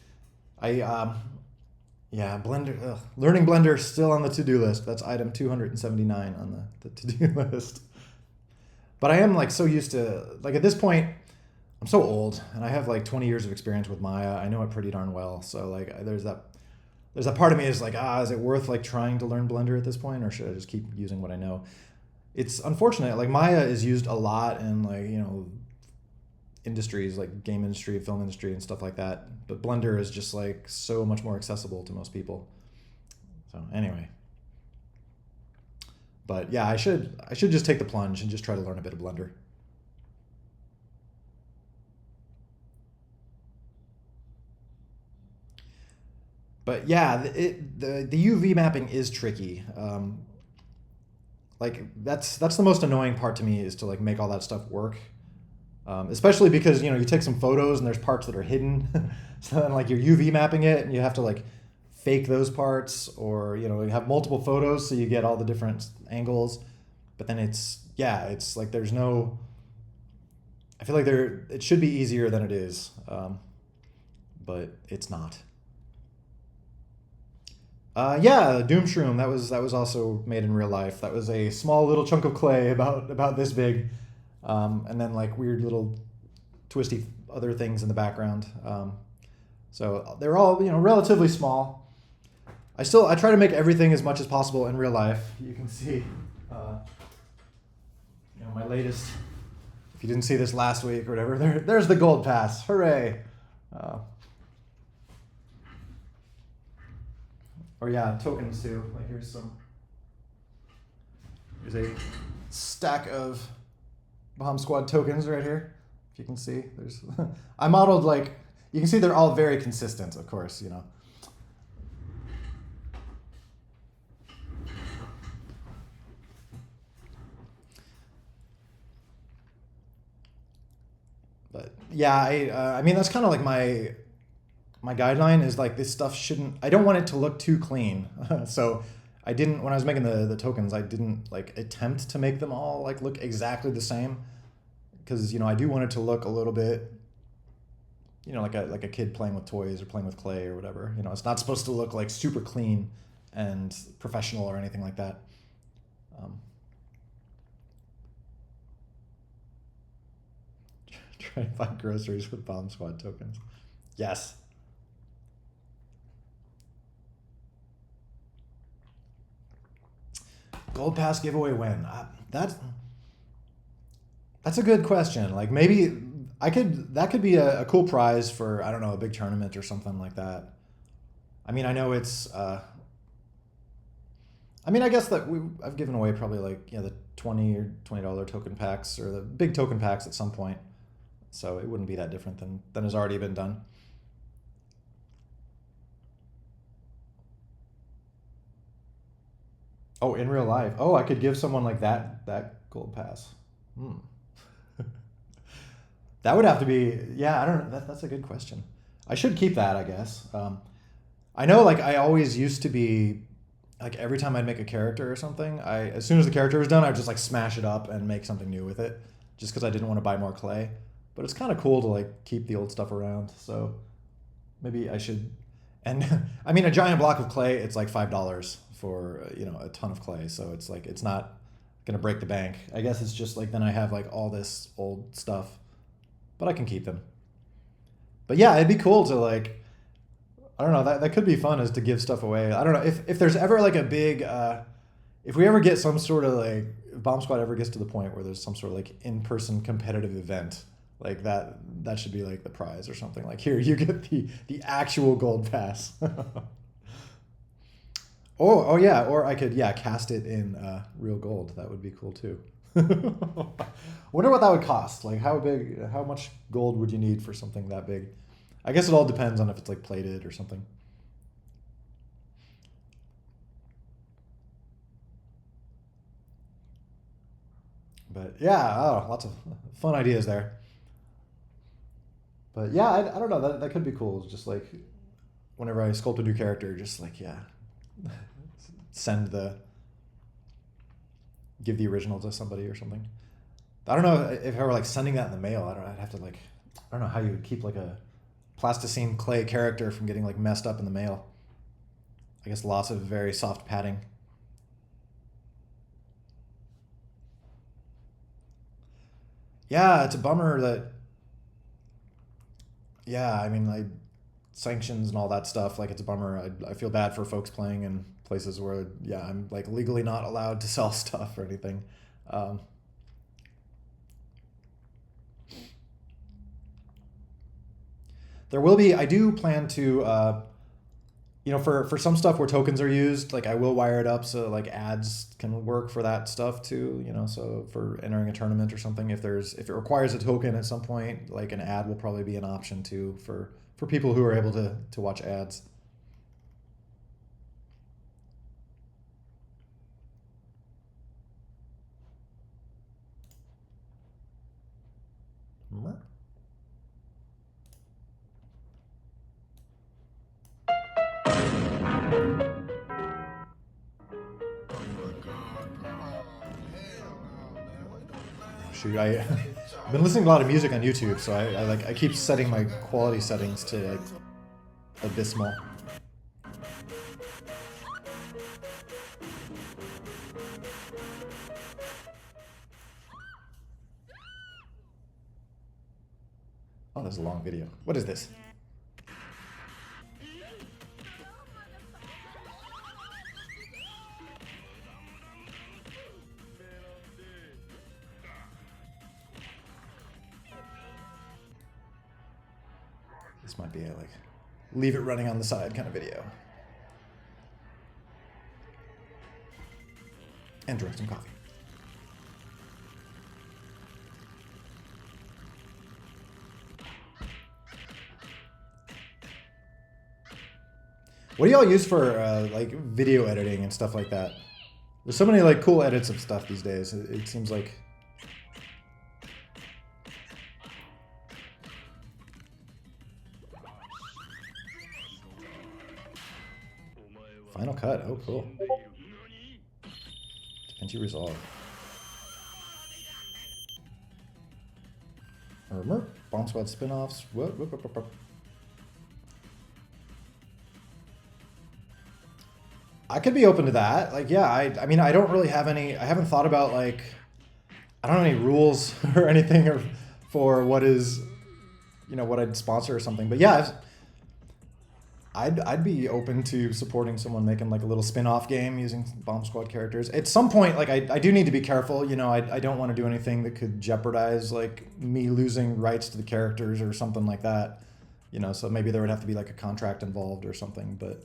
Yeah, Blender, learning Blender still on the to-do list. That's item 279 on the to-do list. But I am like so used to, like at this point, I'm so old and I have like 20 years of experience with Maya. I know it pretty darn well. So like there's there's a part of me is like, is it worth like trying to learn Blender at this point, or should I just keep using what I know? It's unfortunate. Like Maya is used a lot in like, industries like game industry, film industry, and stuff like that. But Blender is just like so much more accessible to most people. So anyway, but yeah, I should just take the plunge and just try to learn a bit of Blender. But yeah, the UV mapping is tricky. Like that's the most annoying part to me, is to like make all that stuff work. Especially because you take some photos and there's parts that are hidden, so then like you're UV mapping it and you have to like fake those parts, or you have multiple photos so you get all the different angles. But then it's like there's no. I feel like it should be easier than it is, but it's not. Yeah, Doom Shroom. That was also made in real life. That was a small little chunk of clay about this big, and then like weird little twisty other things in the background. So they're all relatively small. I try to make everything as much as possible in real life. You can see, my latest. If you didn't see this last week or whatever, there's the gold pass. Hooray! Or yeah, tokens too. Like here's a stack of Bomb Squad tokens right here. If you can see, there's I modeled like you can see they're all very consistent, of course, But yeah, I mean that's kind of like my guideline is like this stuff shouldn't. I don't want it to look too clean, so I didn't when I was making the tokens. I didn't like attempt to make them all like look exactly the same, because I do want it to look a little bit, like a kid playing with toys or playing with clay or whatever. It's not supposed to look like super clean and professional or anything like that. Um, Try to find groceries with Bomb Squad tokens. Yes. Gold Pass giveaway when? That's a good question. Like maybe that could be a cool prize for, I don't know, a big tournament or something like that. I mean, I know it's I mean, I guess that I've given away probably like the $20 token packs or the big token packs at some point. So it wouldn't be that different than has already been done. Oh, in real life. Oh, I could give someone like that gold pass. Hmm. That would have to be, yeah, I don't know. That's a good question. I should keep that, I guess. I know, like, I always used to be, like, every time I'd make a character or something, as soon as the character was done, I'd just, like, smash it up and make something new with it, just because I didn't want to buy more clay. But it's kind of cool to, like, keep the old stuff around, so maybe I should. And, I mean, a giant block of clay, it's like $5 for, a ton of clay, so it's, like, it's not gonna break the bank. I guess it's just, like, then I have, like, all this old stuff, but I can keep them. But yeah, it'd be cool to like, I don't know, that could be fun, is to give stuff away. I don't know if there's ever like a big if we ever get some sort of like, if Bomb Squad ever gets to the point where there's some sort of like in-person competitive event, like that should be like the prize or something. Like, here, you get the actual gold pass. Oh yeah, or I could, yeah, cast it in real gold. That would be cool too. Wonder what that would cost. Like how much gold would you need for something that big? I guess it all depends on if it's like plated or something. But yeah, lots of fun ideas there. But yeah, I don't know. That could be cool. Just like whenever I sculpt a new character, just like, yeah, send the give the original to somebody or something. I don't know if I were like sending that in the mail. I'd have to like, I don't know how you would keep like a plasticine clay character from getting like messed up in the mail. I guess lots of very soft padding. Yeah, it's a bummer that. Yeah, I mean, like, sanctions and all that stuff. Like, it's a bummer. I feel bad for folks playing in places where, yeah, I'm like legally not allowed to sell stuff or anything. There will be, I do plan to, you know, for some stuff where tokens are used, like I will wire it up so like ads can work for that stuff too, you know, so for entering a tournament or something, if it requires a token at some point, like an ad will probably be an option too for people who are able to watch ads. Shoot, I've been listening to a lot of music on YouTube, so I keep setting my quality settings to like abysmal. Oh, there's a long video. What is this? This might be a like leave it running on the side kind of video. And drink some coffee. What do y'all use for like video editing and stuff like that? There's so many like cool edits of stuff these days. It seems like. Final Cut. Oh, cool. DaVinci Resolve. Remember? Bomb Squad spin-offs. Whoop, whoop, whoop, whoop, whoop. I could be open to that. Like, yeah, I mean, I don't really have any, I haven't thought about like, I don't have any rules or anything or for what is, you know, what I'd sponsor or something. But yeah, I'd be open to supporting someone making like a little spin-off game using Bomb Squad characters. At some point, like I do need to be careful. You know, I don't want to do anything that could jeopardize like me losing rights to the characters or something like that. You know, so maybe there would have to be like a contract involved or something. But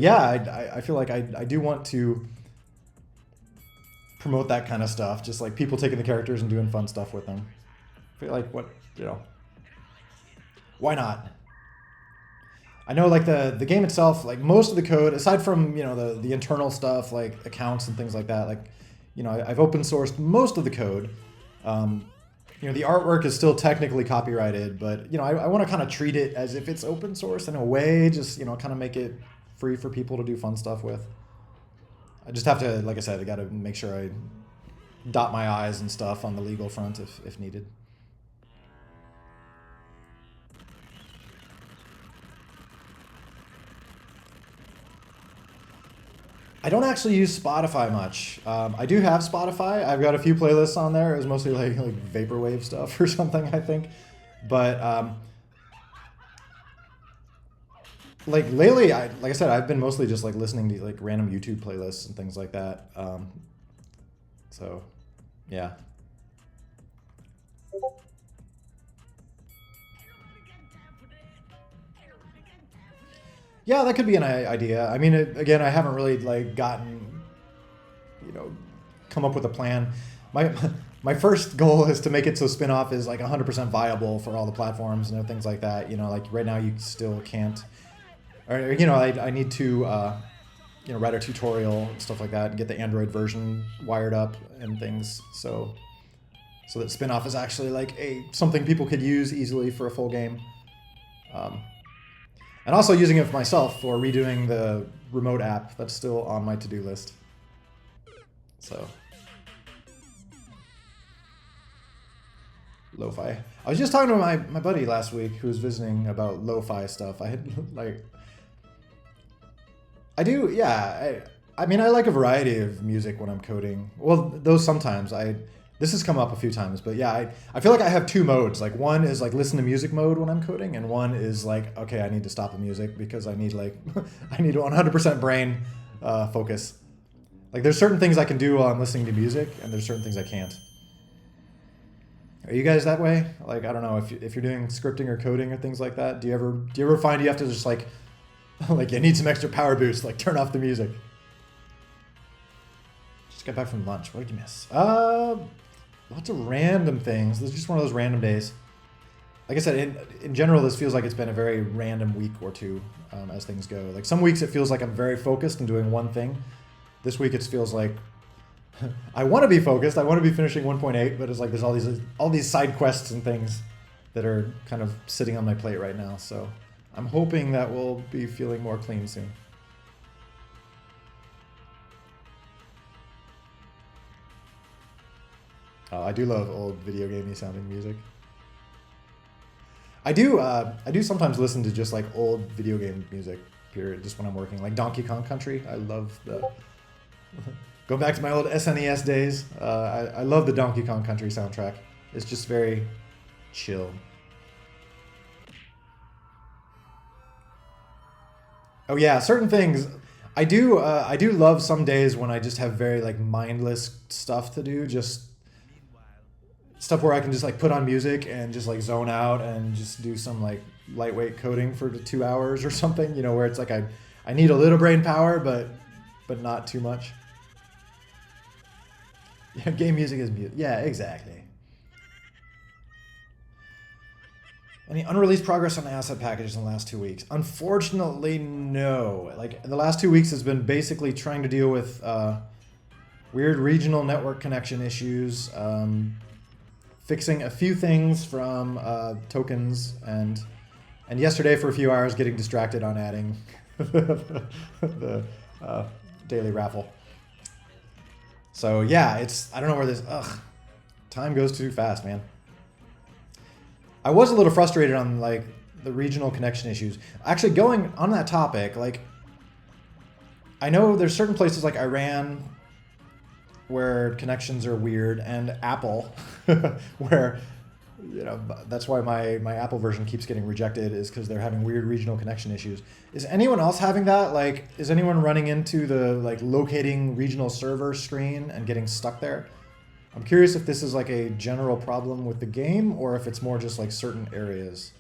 yeah, I feel like I do want to promote that kind of stuff. Just like people taking the characters and doing fun stuff with them. I feel like what, you know, why not? I know like the game itself, like most of the code, aside from, you know, the internal stuff like accounts and things like that, like, you know, I've open sourced most of the code. You know, the artwork is still technically copyrighted, but, you know, I want to kind of treat it as if it's open source in a way, just, you know, kind of make it free for people to do fun stuff with. I just have to, like I said, I got to make sure I dot my I's and stuff on the legal front if needed. I don't actually use Spotify much. I do have Spotify. I've got a few playlists on there. It was mostly like vaporwave stuff or something, I think. But like lately, like I said, I've been mostly just like listening to like random YouTube playlists and things like that. So, yeah. Yeah, that could be an idea. I mean, again, I haven't really like gotten, you know, come up with a plan. My first goal is to make it so spin-off is like 100% viable for all the platforms and things like that. You know, like right now you still can't, or you know, I need to, you know, write a tutorial and stuff like that and get the Android version wired up and things. So that spin-off is actually like something people could use easily for a full game. And also using it for myself for redoing the remote app. That's still on my to-do list. So. Lo-fi. I was just talking to my buddy last week who was visiting about lo-fi stuff. I had like... I do, yeah. I mean, I like a variety of music when I'm coding. Well, those sometimes. The This has come up a few times, but yeah, I feel like I have two modes. Like one is like listen to music mode when I'm coding, and one is like, okay, I need to stop the music because I need like, I need 100% brain focus. Like there's certain things I can do while I'm listening to music, and there's certain things I can't. Are you guys that way? Like, I don't know, if you're doing scripting or coding or things like that, do you ever find you have to just like, like you need some extra power boost, like turn off the music? Just got back from lunch. What did you miss? Lots of random things. This is just one of those random days. Like I said, in general, this feels like it's been a very random week or two as things go. Like some weeks it feels like I'm very focused and doing one thing. This week it feels like I want to be focused. I want to be finishing 1.8, but it's like there's all these side quests and things that are kind of sitting on my plate right now. So I'm hoping that we'll be feeling more clean soon. I do love old video gamey sounding music. I do sometimes listen to just like old video game music, period, just when I'm working. Like Donkey Kong Country. I love the... Go back to my old SNES days. I love the Donkey Kong Country soundtrack. It's just very chill. Oh yeah, certain things. I do love some days when I just have very like mindless stuff to do, just stuff where I can just like put on music and just like zone out and just do some like lightweight coding for 2 hours or something, you know, where it's like I need a little brain power, but not too much. Yeah, game music is music. Yeah, exactly. Any unreleased progress on asset packages in the last 2 weeks? Unfortunately, no. Like the last 2 weeks has been basically trying to deal with weird regional network connection issues, fixing a few things from tokens, and yesterday for a few hours getting distracted on adding the daily raffle. So yeah, I don't know where this, time goes too fast, man. I was a little frustrated on like the regional connection issues. Actually, going on that topic, like I know there's certain places like Iran where connections are weird, and Apple, where, you know, that's why my Apple version keeps getting rejected, is because they're having weird regional connection issues. Is anyone else having that? Like, is anyone running into the like locating regional server screen and getting stuck there? I'm curious if this is like a general problem with the game or if it's more just like certain areas.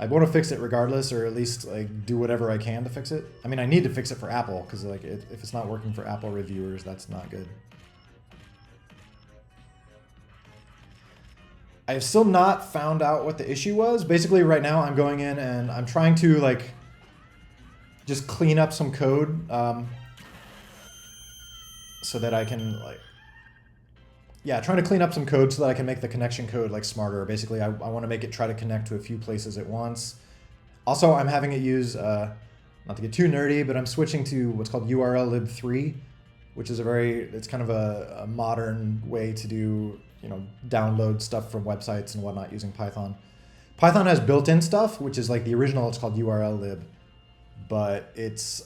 I want to fix it regardless, or at least like do whatever I can to fix it. I mean, I need to fix it for Apple because like if it's not working for Apple reviewers, that's not good. I have still not found out what the issue was. Basically, right now I'm going in and I'm trying to like just clean up some code so that I can like, yeah, trying to clean up some code so that I can make the connection code like smarter. Basically, I want to make it try to connect to a few places at once. Also, I'm having it use, not to get too nerdy, but I'm switching to what's called URL-lib3, which is it's kind of a modern way to do, you know, download stuff from websites and whatnot using Python. Python has built-in stuff, which is like the original, it's called URL-lib, but it's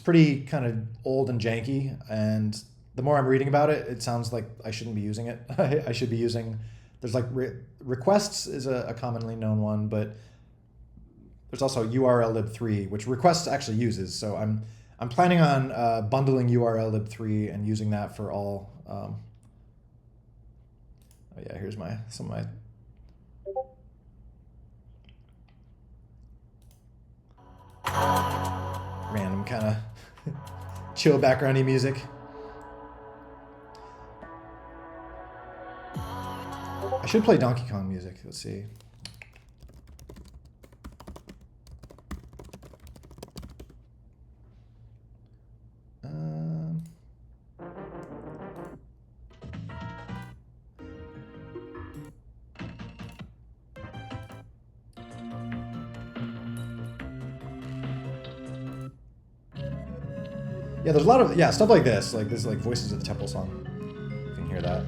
pretty kind of old and janky, and the more I'm reading about it, it sounds like I shouldn't be using it. I should be using, there's like requests is a commonly known one, but there's also URL-lib3, which requests actually uses. So I'm planning on bundling URL-lib3 and using that for all. Oh yeah, here's some of my. Random kind of chill backgroundy music. I should play Donkey Kong music. Let's see. Yeah, there's a lot of stuff like this like Voices of the Temple song. You can hear that.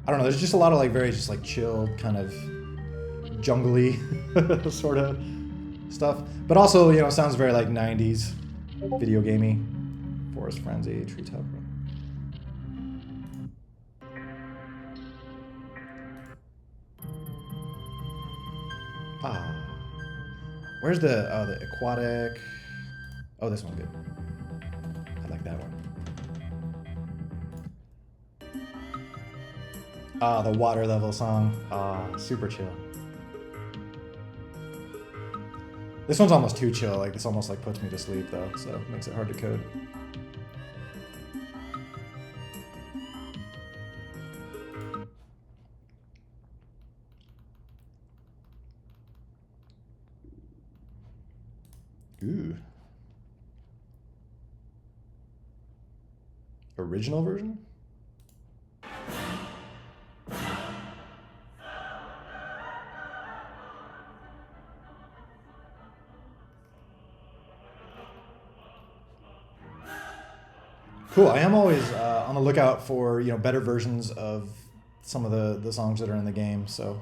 I don't know, there's just a lot of like very just like chill, kind of jungly sort of stuff. But also, you know, sounds very like 90s video gamey. Forest Frenzy, Treetop. Where's the aquatic? Oh, this one's good. I like that one. Ah, the water level song. Ah, super chill. This one's almost too chill. Like, this almost like puts me to sleep though, so it makes it hard to code. Ooh. Original version? Cool. I am always on the lookout for, you know, better versions of some of the songs that are in the game, so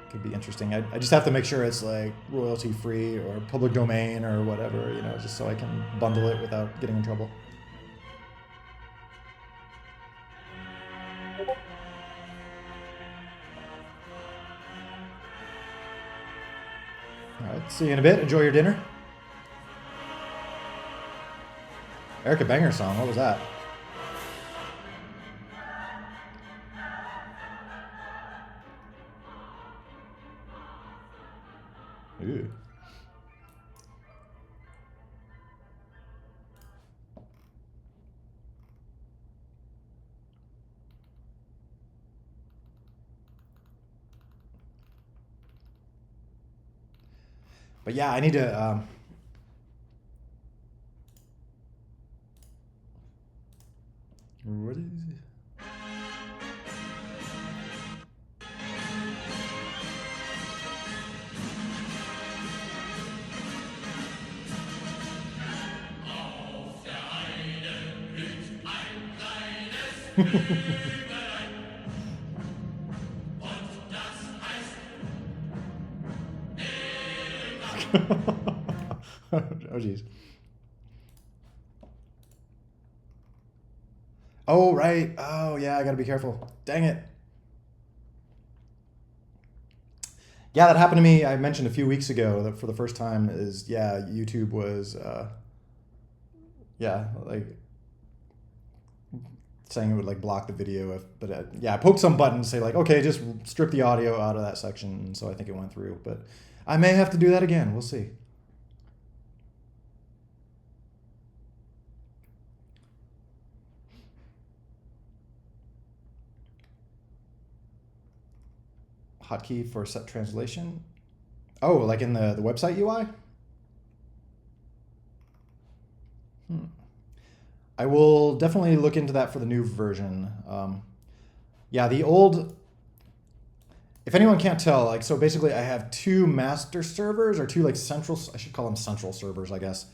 it could be interesting. I just have to make sure it's like royalty free or public domain or whatever, you know, just so I can bundle it without getting in trouble. All right, see you in a bit. Enjoy your dinner. Erica Banger song, what was that? Ooh. But yeah, I need to... what is it? Oh, geez. Oh, right. Oh, yeah, I gotta be careful. Dang it. Yeah, that happened to me. I mentioned a few weeks ago that for the first time is, yeah, YouTube was, yeah, like saying it would like block the video. But yeah, I poked some button to say like, okay, just strip the audio out of that section. So I think it went through, but I may have to do that again. We'll see. Hotkey for set translation. Oh, like in the website UI? I will definitely look into that for the new version. Yeah, the old... If anyone can't tell, like, so basically I have two master servers, or two like central, I should call them central servers, I guess.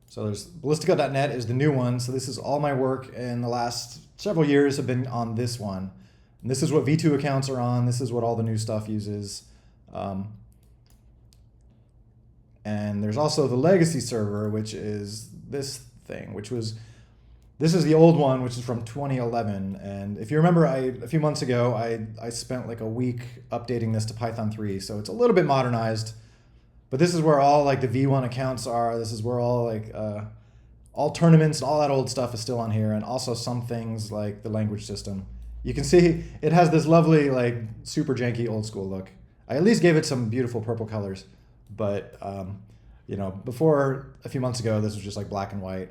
So there's Ballistica.net is the new one. So this is all my work in the last several years have been on this one. And this is what V2 accounts are on. This is what all the new stuff uses. And there's also the legacy server, which is this thing, this is the old one, which is from 2011. And if you remember, a few months ago, I spent like a week updating this to Python 3. So it's a little bit modernized, but this is where all like the V1 accounts are. This is where all like, all tournaments and all that old stuff is still on here. And also some things like the language system. You can see it has this lovely, like super janky old school look. I at least gave it some beautiful purple colors, but you know, before a few months ago, this was just like black and white.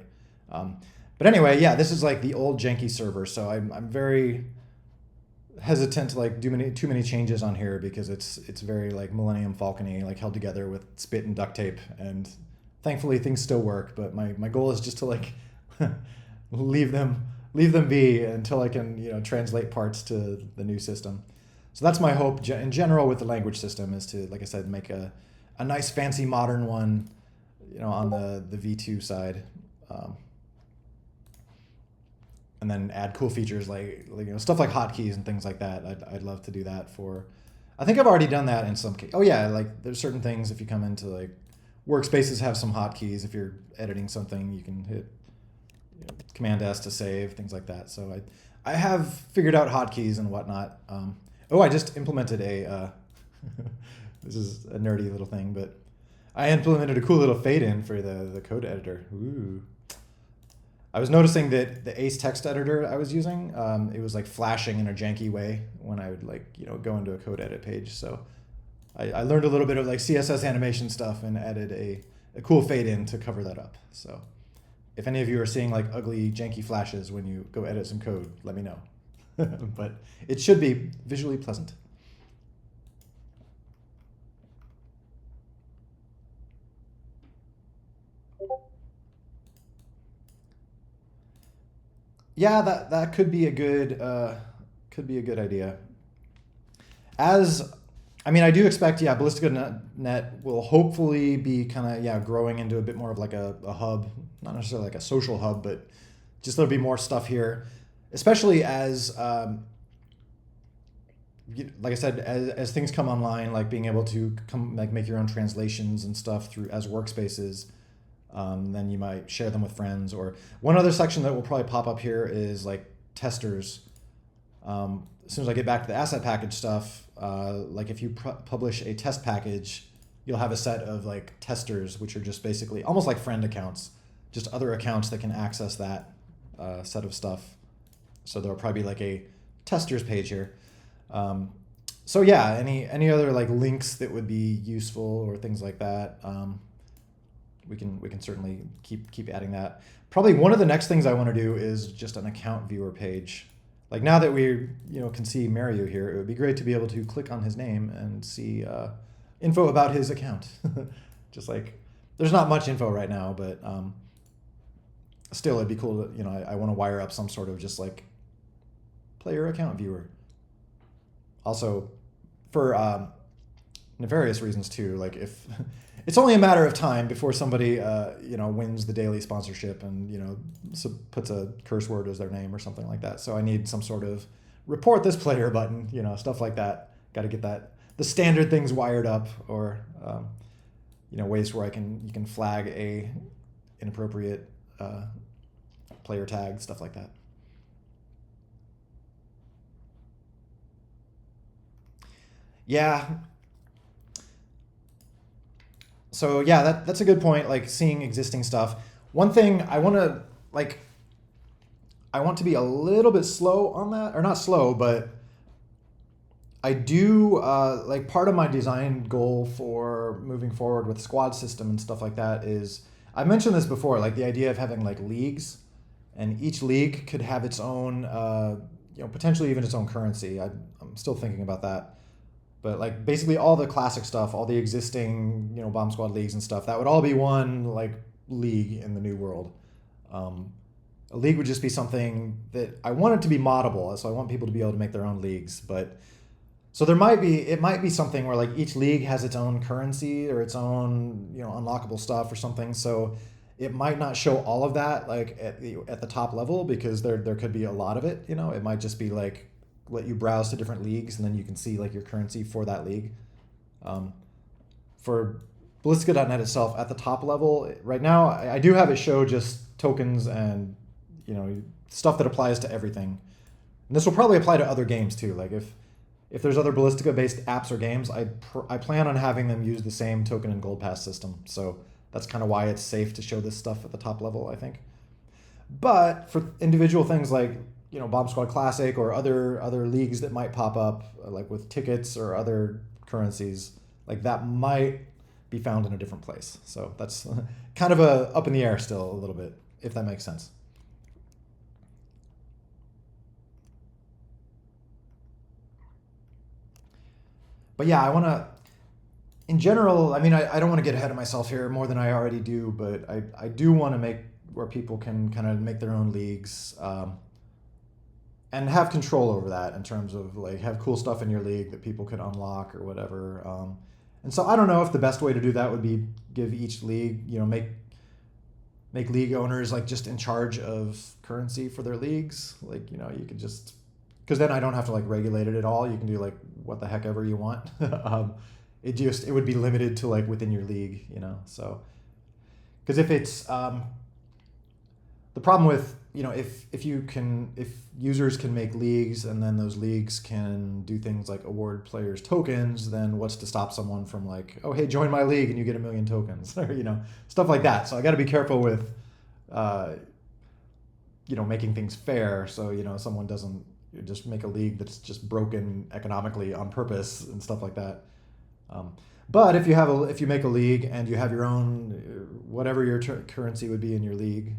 But anyway, yeah, this is like the old janky server, so I'm very hesitant to like do too many changes on here because it's very like Millennium Falcon-y, like held together with spit and duct tape, and thankfully things still work. But my goal is just to like leave them be until I can, you know, translate parts to the new system. So that's my hope in general with the language system, is to, like I said, make a nice fancy modern one, you know, on the V2 side. And then add cool features like you know, stuff like hotkeys and things like that. I'd love to do that for. I think I've already done that in some case. Oh yeah, like there's certain things if you come into like workspaces have some hotkeys. If you're editing something, you can hit, you know, Command S to save, things like that. So I have figured out hotkeys and whatnot. Oh, I just implemented a. This is a nerdy little thing, but I implemented a cool little fade in for the code editor. Ooh. I was noticing that the Ace text editor I was using, it was like flashing in a janky way when I would like, go into a code edit page. So I learned a little bit of like CSS animation stuff and added a cool fade in to cover that up. So if any of you are seeing like ugly janky flashes when you go edit some code, let me know. But it should be visually pleasant. Yeah, that could be a good idea. As I mean, I do expect, Ballistica.net will hopefully be kind of growing into a bit more of like a hub, not necessarily like a social hub, but just there'll be more stuff here, especially as like I said, as things come online, like being able to come like make your own translations and stuff through as workspaces. Then you might share them with friends. Or one other section that will probably pop up here is like testers. As soon as I get back to the asset package stuff, like if you publish a test package, you'll have a set of like testers, which are just basically almost like friend accounts, just other accounts that can access that set of stuff. So there'll probably be like a testers page here. So yeah, any other like links that would be useful or things like that. We can certainly keep adding that. Probably one of the next things I want to do is just an account viewer page. Like now that we can see Meryu here, it would be great to be able to click on his name and see info about his account. Just like there's not much info right now, but still it'd be cool to, I want to wire up some sort of just like player account viewer. Also for nefarious reasons too, like if it's only a matter of time before somebody wins the daily sponsorship and puts a curse word as their name or something like that. So I need some sort of report this player button, stuff like that. Got to get the standard things wired up, or ways where you can flag a inappropriate player tag, stuff like that. Yeah. So yeah, that's a good point. Like seeing existing stuff. One thing I want to be a little bit slow on that, or not slow, but I do like part of my design goal for moving forward with squad system and stuff like that is, I mentioned this before, like the idea of having like leagues, and each league could have its own, potentially even its own currency. I'm still thinking about that. But like basically all the classic stuff, all the existing, Bomb Squad leagues and stuff, that would all be one like league in the new world. A league would just be something that I want it to be moddable, so I want people to be able to make their own leagues. But so it might be something where like each league has its own currency or its own unlockable stuff or something. So it might not show all of that like at the top level, because there could be a lot of it. It might just be like let you browse to different leagues and then you can see like your currency for that league. For Ballistica.net itself, at the top level right now, I do have it show just tokens and stuff that applies to everything. And this will probably apply to other games too. Like if there's other Ballistica based apps or games, I plan on having them use the same token and gold pass system. So that's kind of why it's safe to show this stuff at the top level, I think. But for individual things like Bomb Squad Classic or other leagues that might pop up, like with tickets or other currencies, like that might be found in a different place. So that's kind of up in the air still a little bit, if that makes sense. But yeah, I want to, in general, I mean, I don't want to get ahead of myself here more than I already do, but I do want to make where people can kind of make their own leagues. And have control over that in terms of like have cool stuff in your league that people can unlock or whatever. And so I don't know if the best way to do that would be give each league, make league owners like just in charge of currency for their leagues. Like, you could just, because then I don't have to like regulate it at all. You can do like what the heck ever you want. It would be limited to like within your league, so because if it's the problem with if users can make leagues and then those leagues can do things like award players tokens, then what's to stop someone from like, oh, hey, join my league and you get 1 million tokens, or stuff like that. So I got to be careful with making things fair, so someone doesn't just make a league that's just broken economically on purpose and stuff like that. But if you make a league and you have your own whatever your currency would be in your league,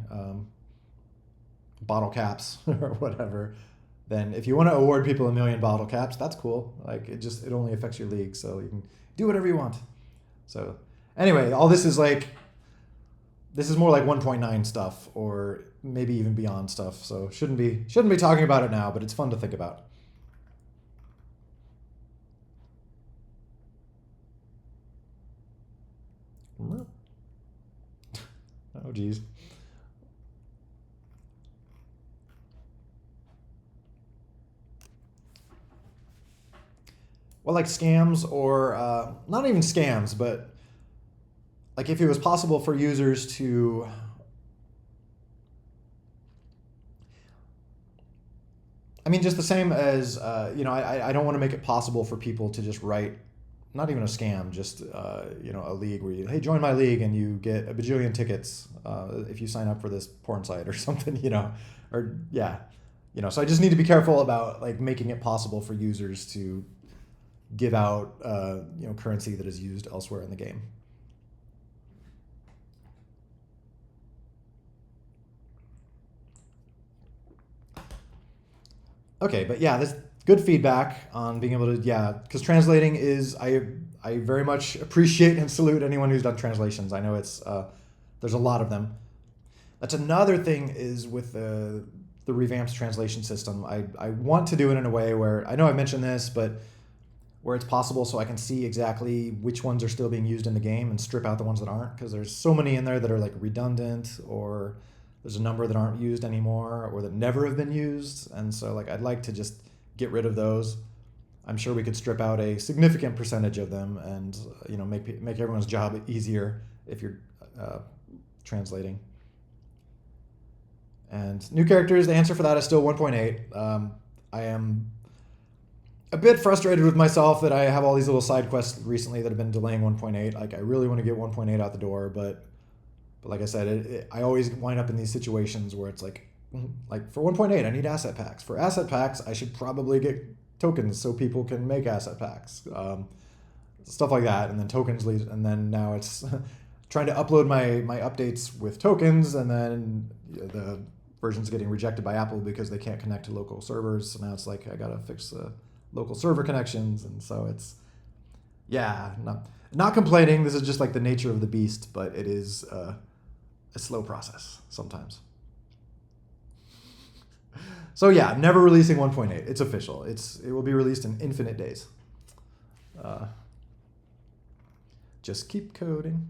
bottle caps or whatever, then if you want to award people 1 million bottle caps, that's cool. Like it only affects your league, so you can do whatever you want. So anyway, all this is more like 1.9 stuff, or maybe even beyond stuff. So shouldn't be talking about it now, but it's fun to think about. Oh geez. Well, like scams, or not even scams, but like if it was possible for users to just the same as I don't want to make it possible for people to just write, not even a scam, just a league where hey, join my league and you get a bajillion tickets if you sign up for this porn site or something, or yeah, so I just need to be careful about like making it possible for users to give out currency that is used elsewhere in the game. Okay, but yeah, this good feedback on being able to, because translating is, I very much appreciate and salute anyone who's done translations. I know there's a lot of them. That's another thing is with the revamped translation system. I want to do it in a way where, I know I mentioned this, but where it's possible so I can see exactly which ones are still being used in the game and strip out the ones that aren't, because there's so many in there that are like redundant, or there's a number that aren't used anymore or that never have been used. And so like I'd like to just get rid of those. I'm sure we could strip out a significant percentage of them and make everyone's job easier if you're translating. And new characters, the answer for that is still 1.8. I am a bit frustrated with myself that I have all these little side quests recently that have been delaying 1.8. Like I really want to get 1.8 out the door, but like I said, I always wind up in these situations where it's like for 1.8, I need asset packs. For asset packs, I should probably get tokens so people can make asset packs, stuff like that. And then tokens lead, and then now it's trying to upload my updates with tokens, and then the version's getting rejected by Apple because they can't connect to local servers. So now it's like I gotta fix the local server connections, and so it's not complaining. This is just like the nature of the beast, but it is a slow process sometimes. So yeah, never releasing 1.8. It's official. It will be released in infinite days. Just keep coding.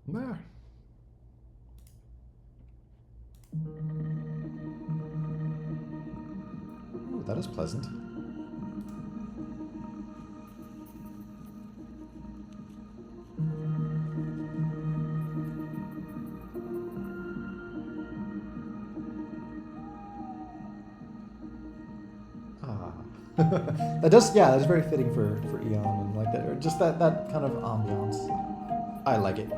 There. Ooh, that is pleasant. That's very fitting for Eon, and like that, or just that kind of ambiance. I like it.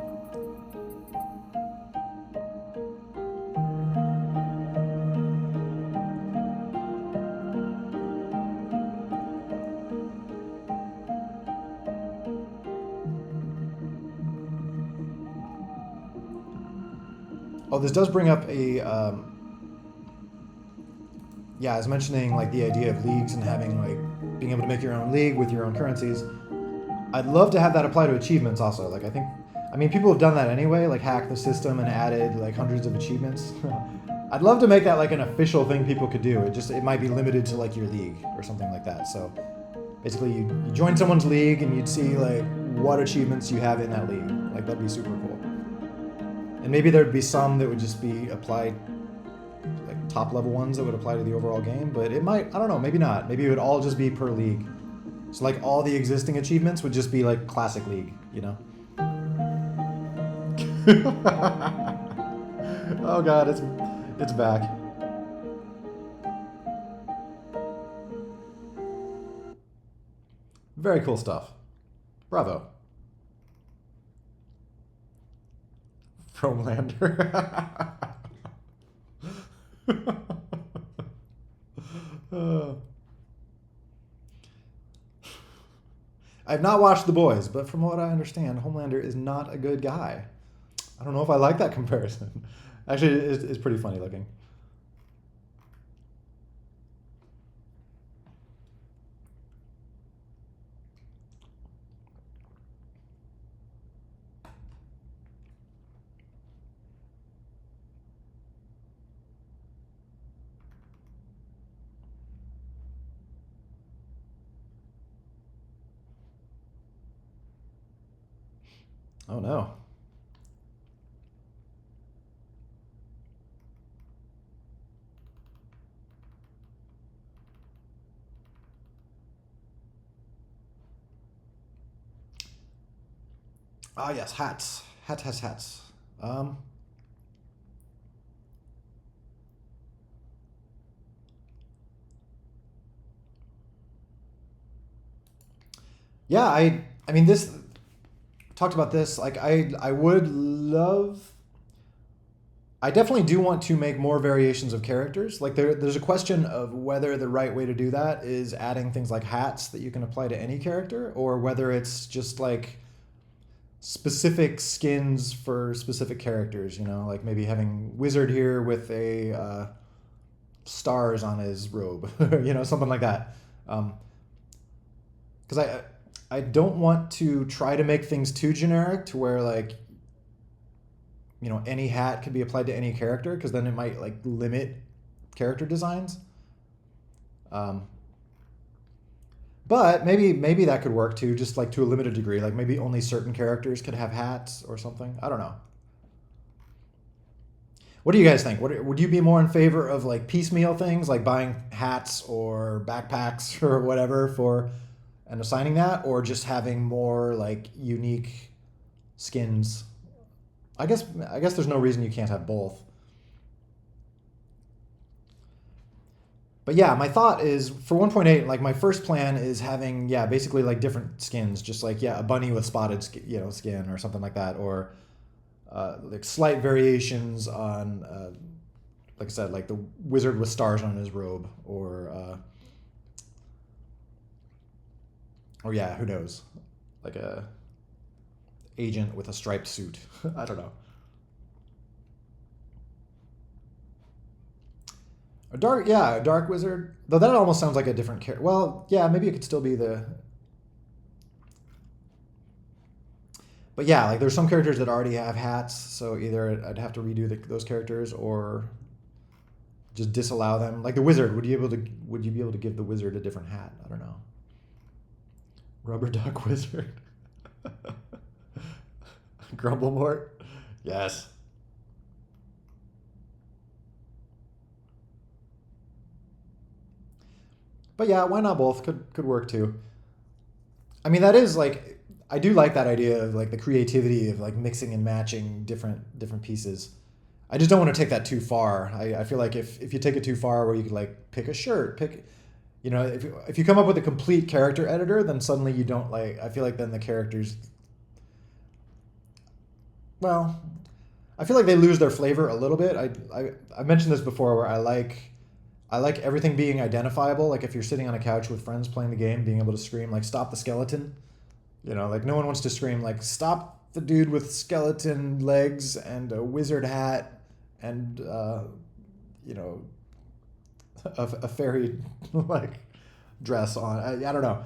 Oh, this does bring up a I was mentioning like the idea of leagues and having like being able to make your own league with your own currencies. I'd love to have that apply to achievements also. Like people have done that anyway, like hacked the system and added like hundreds of achievements. I'd love to make that like an official thing people could do. It might be limited to like your league or something like that. So basically you join someone's league and you'd see like what achievements you have in that league. Like that'd be super cool. And maybe there'd be some that would just be applied, like top level ones that would apply to the overall game, but it might, I don't know, maybe not. Maybe it would all just be per league. So like all the existing achievements would just be like classic league, you know? Oh god, it's back. Very cool stuff. Bravo. Fromelander. Uh, I've not watched The Boys, but from what I understand, Homelander is not a good guy. I don't know if I like that comparison. Actually, it's pretty funny looking. Oh no. Ah yes, hats. Hats. Um, yeah, I mean this talked about this. Like I would love. I definitely do want to make more variations of characters. Like there's a question of whether the right way to do that is adding things like hats that you can apply to any character, or whether it's just like specific skins for specific characters. You know, like maybe having Wizard here with a stars on his robe. You know, something like that. Because I don't want to try to make things too generic to where like you know any hat could be applied to any character because then it might like limit character designs. Um, but maybe that could work too, just like to a limited degree. Like maybe only certain characters could have hats or something. I don't know. What do you guys think? Would you be more in favor of like piecemeal things, like buying hats or backpacks or whatever for and assigning that, or just having more like unique skins? I guess there's no reason you can't have both. But yeah, my thought is for 1.8, like my first plan is having yeah, basically like different skins, just like yeah, a bunny with spotted skin or something like that, or like slight variations on like I said, like the wizard with stars on his robe, or yeah, who knows, like a agent with a striped suit. I don't know. A dark wizard. Though that almost sounds like a different character. Well, yeah, maybe it could still be the. But yeah, like there's some characters that already have hats, so either I'd have to redo those characters or just disallow them. Like the wizard, would you be able to give the wizard a different hat? I don't know. Rubber duck wizard. Grumblemort. Yes. But yeah, why not both? Could work too. I mean, that is like I do like that idea of like the creativity of like mixing and matching different pieces. I just don't want to take that too far. I feel like if you take it too far, where you could like pick a shirt, pick, you know, if you come up with a complete character editor, then suddenly you don't like. I feel like then the characters, well, I feel like they lose their flavor a little bit. I mentioned this before, where I like everything being identifiable. Like if you're sitting on a couch with friends playing the game, being able to scream like "Stop the skeleton." You know, like no one wants to scream like "Stop the dude with skeleton legs and a wizard hat and you know a fairy like dress on." I don't know.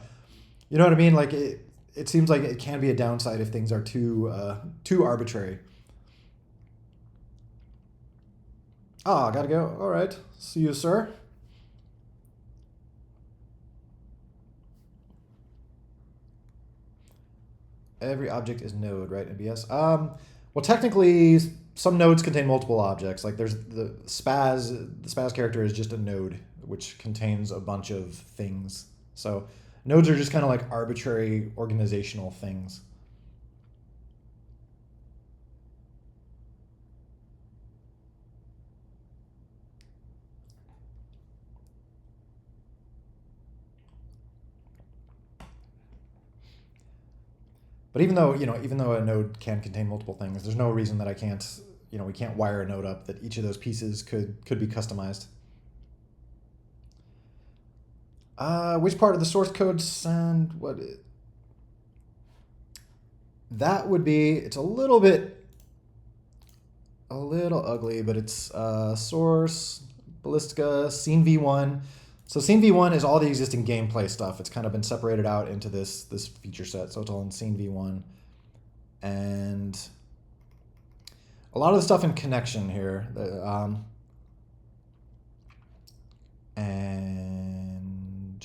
You know what I mean? Like it seems like it can be a downside if things are too arbitrary. Ah, gotta go. All right. See you, sir. Every object is node, right? NBS. Well, technically, some nodes contain multiple objects. Like there's the spaz. The spaz character is just a node, which contains a bunch of things. So nodes are just kind of like arbitrary organizational things. But even though a node can contain multiple things, there's no reason that I can't, we can't wire a node up that each of those pieces could be customized. Which part of the source code send what? That would be. It's a little ugly, but it's source Ballistica scene v1. So scene v1 is all the existing gameplay stuff. It's kind of been separated out into this feature set. So it's all in scene v1, and a lot of the stuff in connection here. And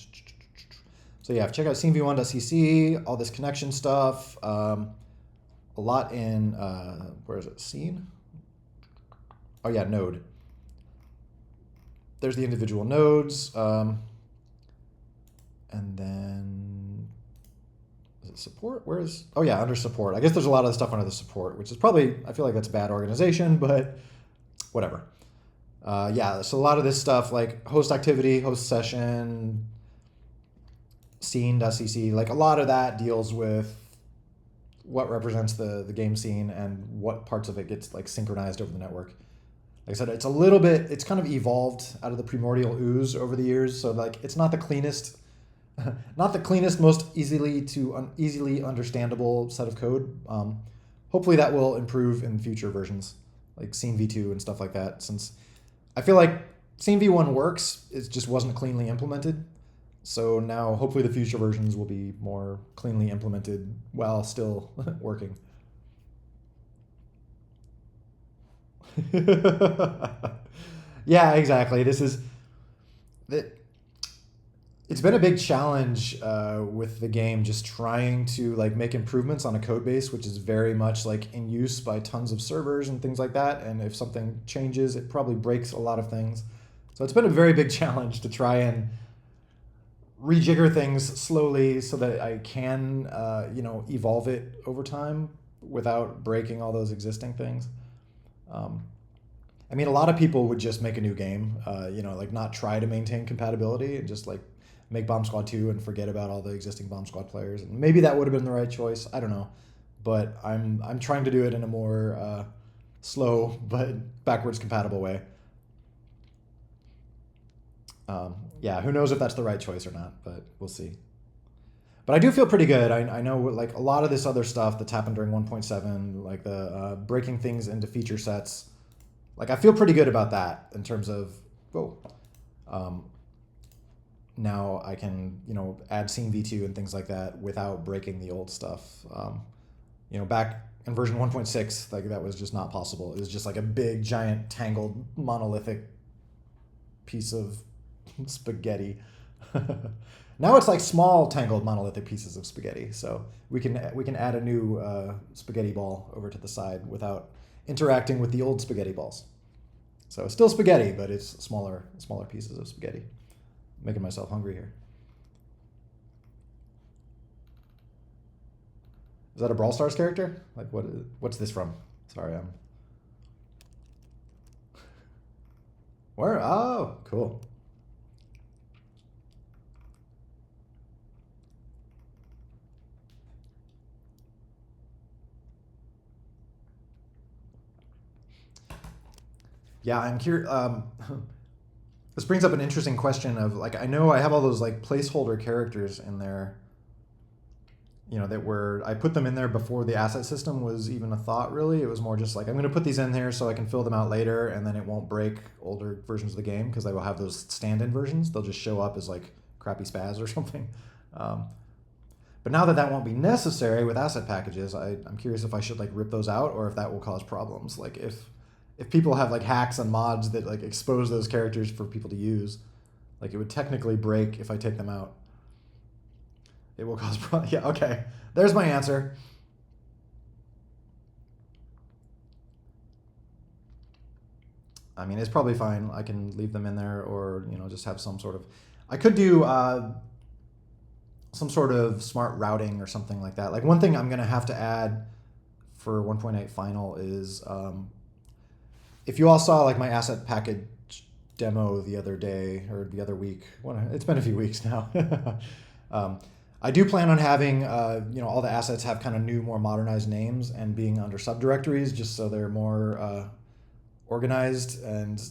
so yeah, check out scenv1.cc, all this connection stuff. A lot in, where is it, scene? Oh yeah, node. There's the individual nodes. And then, is it support? Oh yeah, under support. I guess there's a lot of the stuff under the support, which is probably, I feel like that's bad organization, but whatever. Yeah, so a lot of this stuff like host activity, host session, scene.cc, like a lot of that deals with what represents the game scene and what parts of it gets like synchronized over the network. Like I said, it's kind of evolved out of the primordial ooze over the years. So like it's not the cleanest, most easily understandable set of code. Hopefully that will improve in future versions, like scene v2 and stuff like that. Since I feel like scene v1 works, it just wasn't cleanly implemented. So now hopefully the future versions will be more cleanly implemented while still working. Yeah, exactly. It's been a big challenge with the game, just trying to like make improvements on a code base, which is very much like in use by tons of servers and things like that. And if something changes, it probably breaks a lot of things. So it's been a very big challenge to try and rejigger things slowly so that I can, evolve it over time without breaking all those existing things. I mean, a lot of people would just make a new game, like not try to maintain compatibility and just like make Bomb Squad 2 and forget about all the existing Bomb Squad players. And maybe that would have been the right choice. I don't know. But I'm trying to do it in a more slow but backwards compatible way. Yeah, who knows if that's the right choice or not, but we'll see. But I do feel pretty good. I know like a lot of this other stuff that's happened during 1.7, like the breaking things into feature sets, like I feel pretty good about that in terms of, now I can, add scene v2 and things like that without breaking the old stuff. Back in version 1.6, like that was just not possible. It was just like a big, giant, tangled, monolithic piece of spaghetti. Now it's like small, tangled, monolithic pieces of spaghetti. So we can add a new spaghetti ball over to the side without interacting with the old spaghetti balls. So it's still spaghetti, but it's smaller pieces of spaghetti. Making myself hungry here. Is that a Brawl Stars character? Like what's this from? Sorry, I'm... Where? Oh, cool. Yeah, I'm curious. This brings up an interesting question of like, I know I have all those like placeholder characters in there, I put them in there before the asset system was even a thought, really. It was more just like, I'm going to put these in there so I can fill them out later, and then it won't break older versions of the game because I will have those stand-in versions. They'll just show up as like crappy spaz or something. But now that won't be necessary with asset packages, I'm curious if I should like rip those out or if that will cause problems. Like if people have like hacks and mods that like expose those characters for people to use, like it would technically break if I take them out. It will cause problems. Yeah, okay. There's my answer. I mean, it's probably fine. I can leave them in there or, just have some sort of... I could do some sort of smart routing or something like that. Like one thing I'm going to have to add for 1.8 final is... if you all saw like my asset package demo the other day or the other week, it's been a few weeks now. I do plan on having all the assets have kind of new, more modernized names and being under subdirectories, just so they're more organized and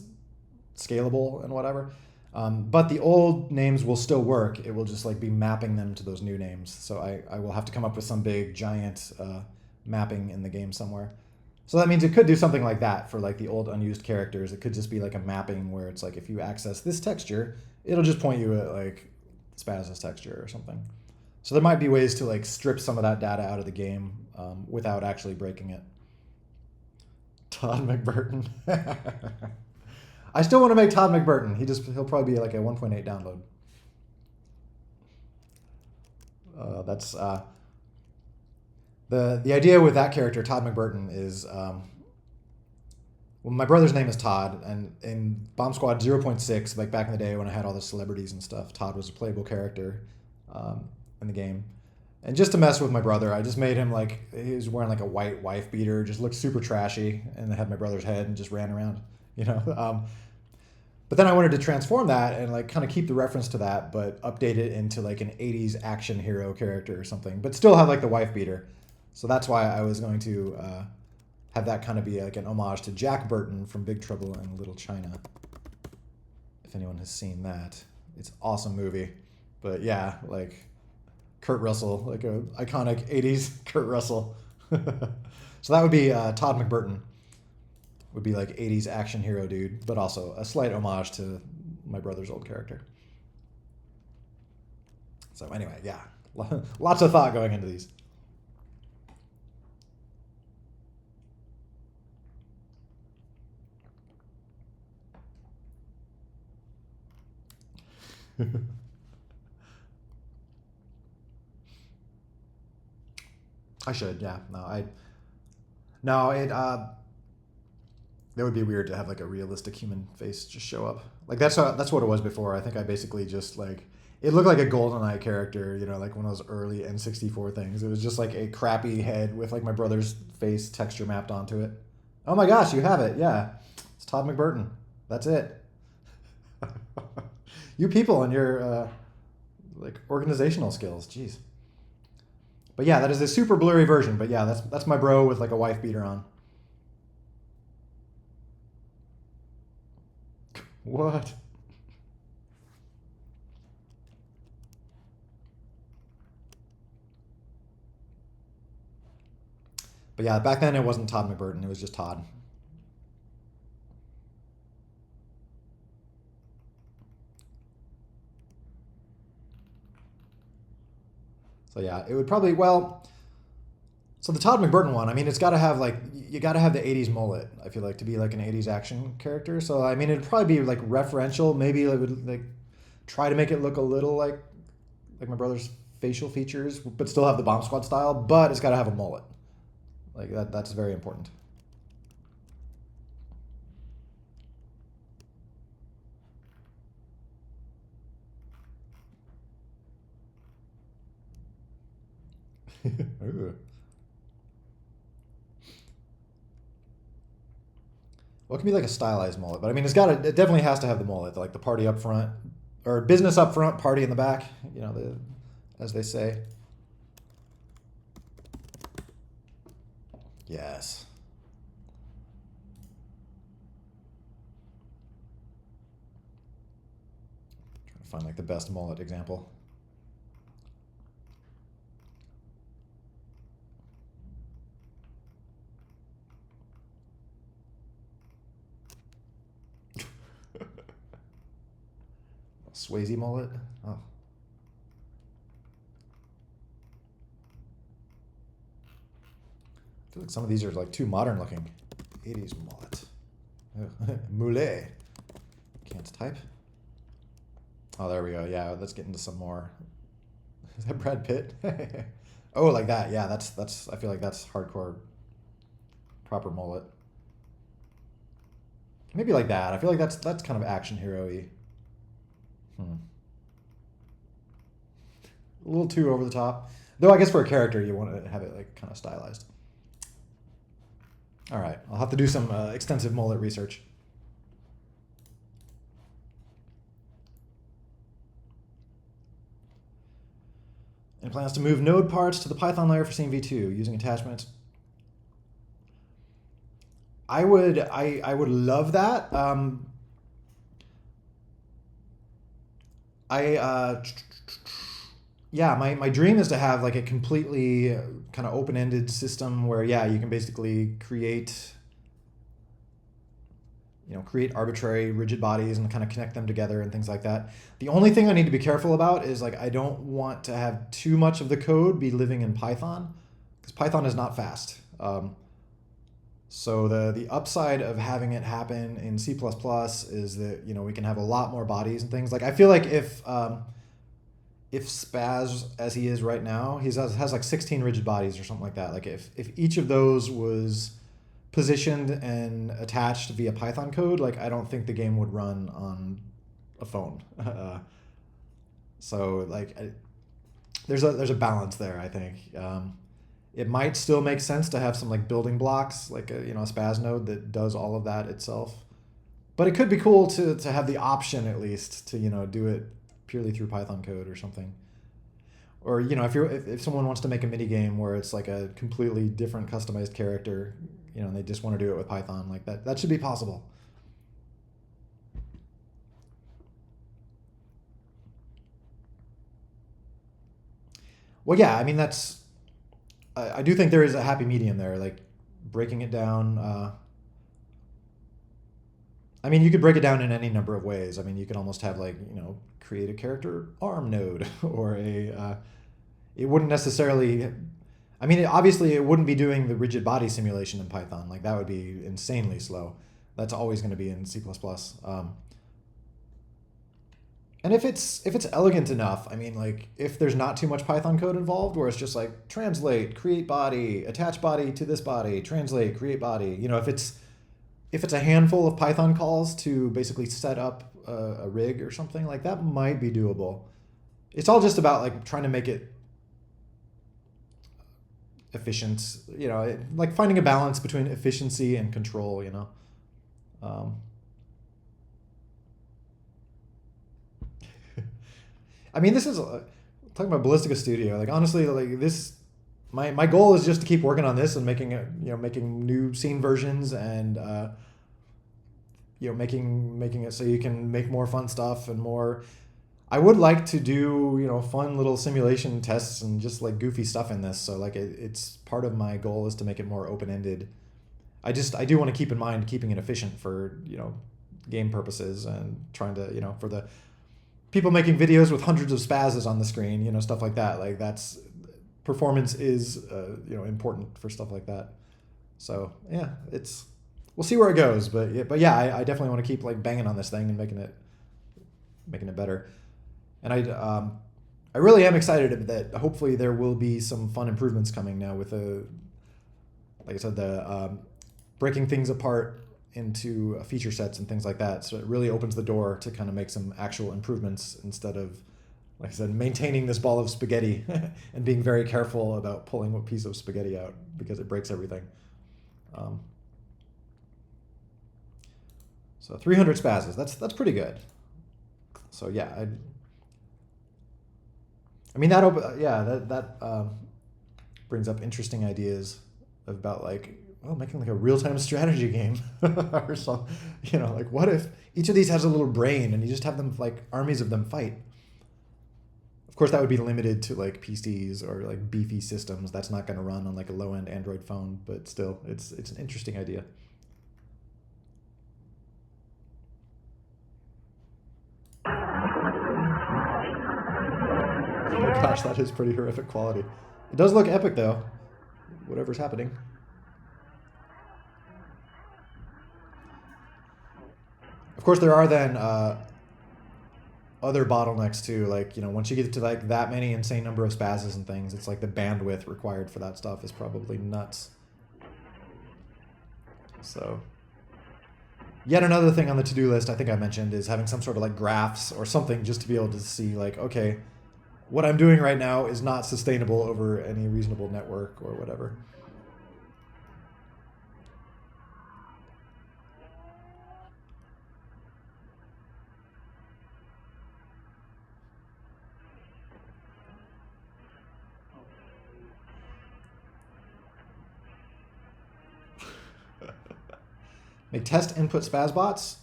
scalable and whatever. But the old names will still work. It will just like be mapping them to those new names. So I will have to come up with some big giant mapping in the game somewhere. So that means it could do something like that for like the old unused characters. It could just be like a mapping where it's like if you access this texture, it'll just point you at like Spaz's texture or something. So there might be ways to like strip some of that data out of the game without actually breaking it. Todd McBurton. I still want to make Todd McBurton. He'll probably be like a 1.8 download. That's the idea with that character, Todd McBurton, is well, my brother's name is Todd, and in Bomb Squad 0.6, like back in the day when I had all the celebrities and stuff, Todd was a playable character in the game. And just to mess with my brother, I just made him like, he was wearing like a white wife beater, just looked super trashy, and had my brother's head and just ran around, you know. But then I wanted to transform that and like kind of keep the reference to that, but update it into like an 80s action hero character or something, but still have like the wife beater. So that's why I was going to have that kind of be like an homage to Jack Burton from Big Trouble in Little China. If anyone has seen that, it's an awesome movie. But yeah, like Kurt Russell, like a iconic 80s Kurt Russell. So that would be Todd McBurton. Would be like 80s action hero dude, but also a slight homage to my brother's old character. So anyway, yeah, lots of thought going into these. I should, yeah. That would be weird to have like a realistic human face just show up. Like that's what it was before. I think I basically just like, it looked like a GoldenEye character, you know, like one of those early N64 things. It was just like a crappy head with like my brother's face texture mapped onto it. Oh my gosh, you have it. Yeah. It's Todd McBurton. That's it. You people and your like organizational skills. Jeez. But yeah, that is a super blurry version. But yeah, that's my bro with like a wife beater on. What? But yeah, back then it wasn't Todd McBurton. It was just Todd. So yeah, it would probably, well, so the Todd McBurton one, I mean, it's got to have like, you got to have the 80s mullet, I feel like, to be like an 80s action character. So I mean, it'd probably be like referential. Maybe it would like try to make it look a little like my brother's facial features, but still have the Bomb Squad style, but it's got to have a mullet. Like that's very important. Ooh. Well, it can be like a stylized mullet, but I mean, it definitely has to have the mullet, like the party up front, or business up front, party in the back. You know, as they say. Yes. Trying to find like the best mullet example. Swayze mullet. Oh. I feel like some of these are like too modern looking. 80s mullet. Moulet. Can't type. Oh, there we go. Yeah, let's get into some more. Is that Brad Pitt? Oh, like that. Yeah, that's. I feel like that's hardcore. Proper mullet. Maybe like that. I feel like that's kind of action hero-y. A little too over the top. Though I guess for a character, you want to have it like kind of stylized. All right, I'll have to do some extensive mullet research. and plans to move node parts to the Python layer for scene v2 using attachments. I would love that. Yeah, my dream is to have like a completely kind of open-ended system where, yeah, you can basically create arbitrary rigid bodies and kind of connect them together and things like that. The only thing I need to be careful about is like I don't want to have too much of the code be living in Python, because Python is not fast. So the upside of having it happen in C++ is that we can have a lot more bodies and things. Like I feel like if Spaz, as he is right now, has like 16 rigid bodies or something like that. Like if each of those was positioned and attached via Python code, like I don't think the game would run on a phone. So like there's a balance there, I think. It might still make sense to have some like building blocks, like a Spaz node that does all of that itself. But it could be cool to have the option at least to do it purely through Python code or something. Or if someone wants to make a mini game where it's like a completely different customized character, and they just want to do it with Python, like that should be possible. Well, yeah, I mean I do think there is a happy medium there, like breaking it down. I mean, you could break it down in any number of ways. I mean, you could almost have like create a character ARM node or it wouldn't necessarily. I mean, obviously, it wouldn't be doing the rigid body simulation in Python. Like that would be insanely slow. That's always going to be in C++. And if it's elegant enough, I mean, like if there's not too much Python code involved, where it's just like translate, create body, attach body to this body, translate, create body. If it's a handful of Python calls to basically set up a rig or something, like that might be doable. It's all just about like trying to make it efficient, like finding a balance between efficiency and control, I mean, this is talking about Ballistica Studio. Like honestly, like this, my goal is just to keep working on this and making it, making new scene versions and making it so you can make more fun stuff and more. I would like to do fun little simulation tests and just like goofy stuff in this. So like it's part of my goal is to make it more open ended. I do want to keep in mind keeping it efficient for game purposes and trying to for the people making videos with hundreds of spazzes on the screen, stuff like that. Like that's performance is important for stuff like that. So yeah, we'll see where it goes, but yeah, I definitely want to keep like banging on this thing and making it better. And I really am excited that hopefully there will be some fun improvements coming now with like I said, the breaking things apart into feature sets and things like that. So it really opens the door to kind of make some actual improvements instead of, like I said, maintaining this ball of spaghetti and being very careful about pulling a piece of spaghetti out because it breaks everything. So 300 spazzes, that's pretty good. So yeah, I mean that brings up interesting ideas about like making like a real-time strategy game or something. Like what if each of these has a little brain and you just have them like armies of them fight? Of course, that would be limited to like PCs or like beefy systems. That's not going to run on like a low-end Android phone, but still, it's an interesting idea. Oh my gosh, that is pretty horrific quality. It does look epic though, whatever's happening. Of course, there are then other bottlenecks too. Like once you get to like that many insane number of spazzes and things, it's like the bandwidth required for that stuff is probably nuts. So, yet another thing on the to-do list I think I mentioned is having some sort of like graphs or something just to be able to see like, okay, what I'm doing right now is not sustainable over any reasonable network or whatever. Make test input spaz bots.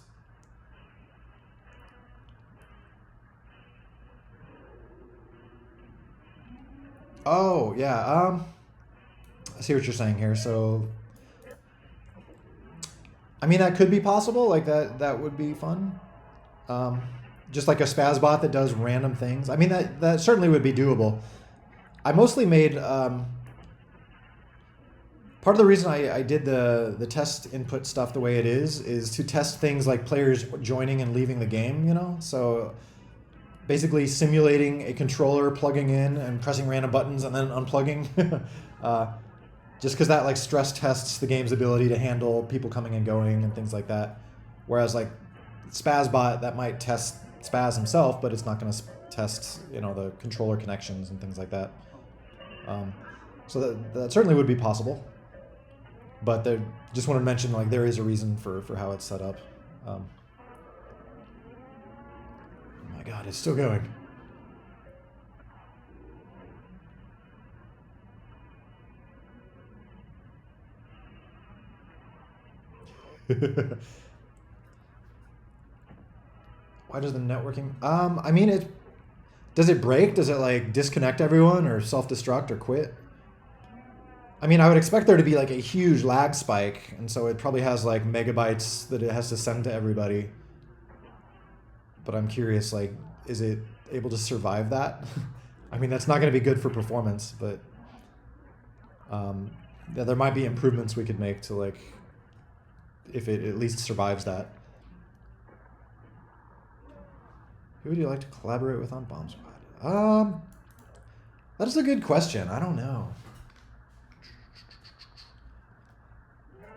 Oh, yeah. I see what you're saying here. So, I mean, that could be possible. Like that would be fun. Um, just like a spaz bot that does random things. I mean, that certainly would be doable. I mostly made part of the reason I did the test input stuff the way it is to test things like players joining and leaving the game. You know, so basically simulating a controller plugging in and pressing random buttons and then unplugging. Just because that like stress tests the game's ability to handle people coming and going and things like that. Whereas like Spazbot, that might test Spaz himself, but it's not going to test the controller connections and things like that. So that certainly would be possible. But just want to mention like there is a reason for how it's set up. Oh my God, it's still going. Why does the networking? I mean, does it break? Does it like disconnect everyone or self-destruct or quit? I mean, I would expect there to be like a huge lag spike, and so it probably has like megabytes that it has to send to everybody. But I'm curious, like, is it able to survive that? I mean, that's not going to be good for performance, but yeah, there might be improvements we could make to like, if it at least survives that. Who would you like to collaborate with on Bomb Squad? That is a good question. I don't know.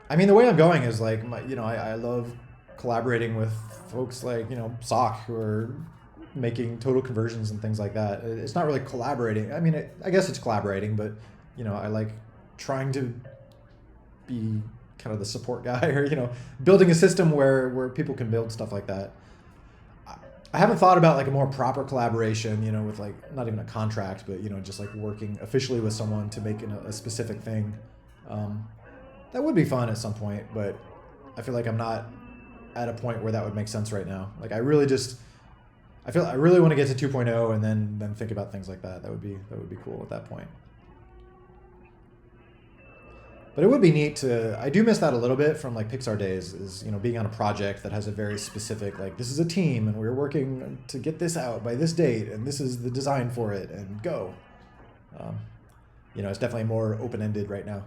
I mean, the way I'm going is like, I love collaborating with folks like, Sock, who are making total conversions and things like that. It's not really collaborating. I mean, I guess it's collaborating, but, I like trying to be kind of the support guy or, building a system where people can build stuff like that. I haven't thought about like a more proper collaboration, with like not even a contract, but just like working officially with someone to make a specific thing. That would be fun at some point, but I feel like I'm not at a point where that would make sense right now. Like I really want to get to 2.0 and then think about things like that. That would be cool at that point. But it would be neat to. I do miss that a little bit from like Pixar days. Is being on a project that has a very specific like this is a team and we're working to get this out by this date and this is the design for it and go. It's definitely more open-ended right now.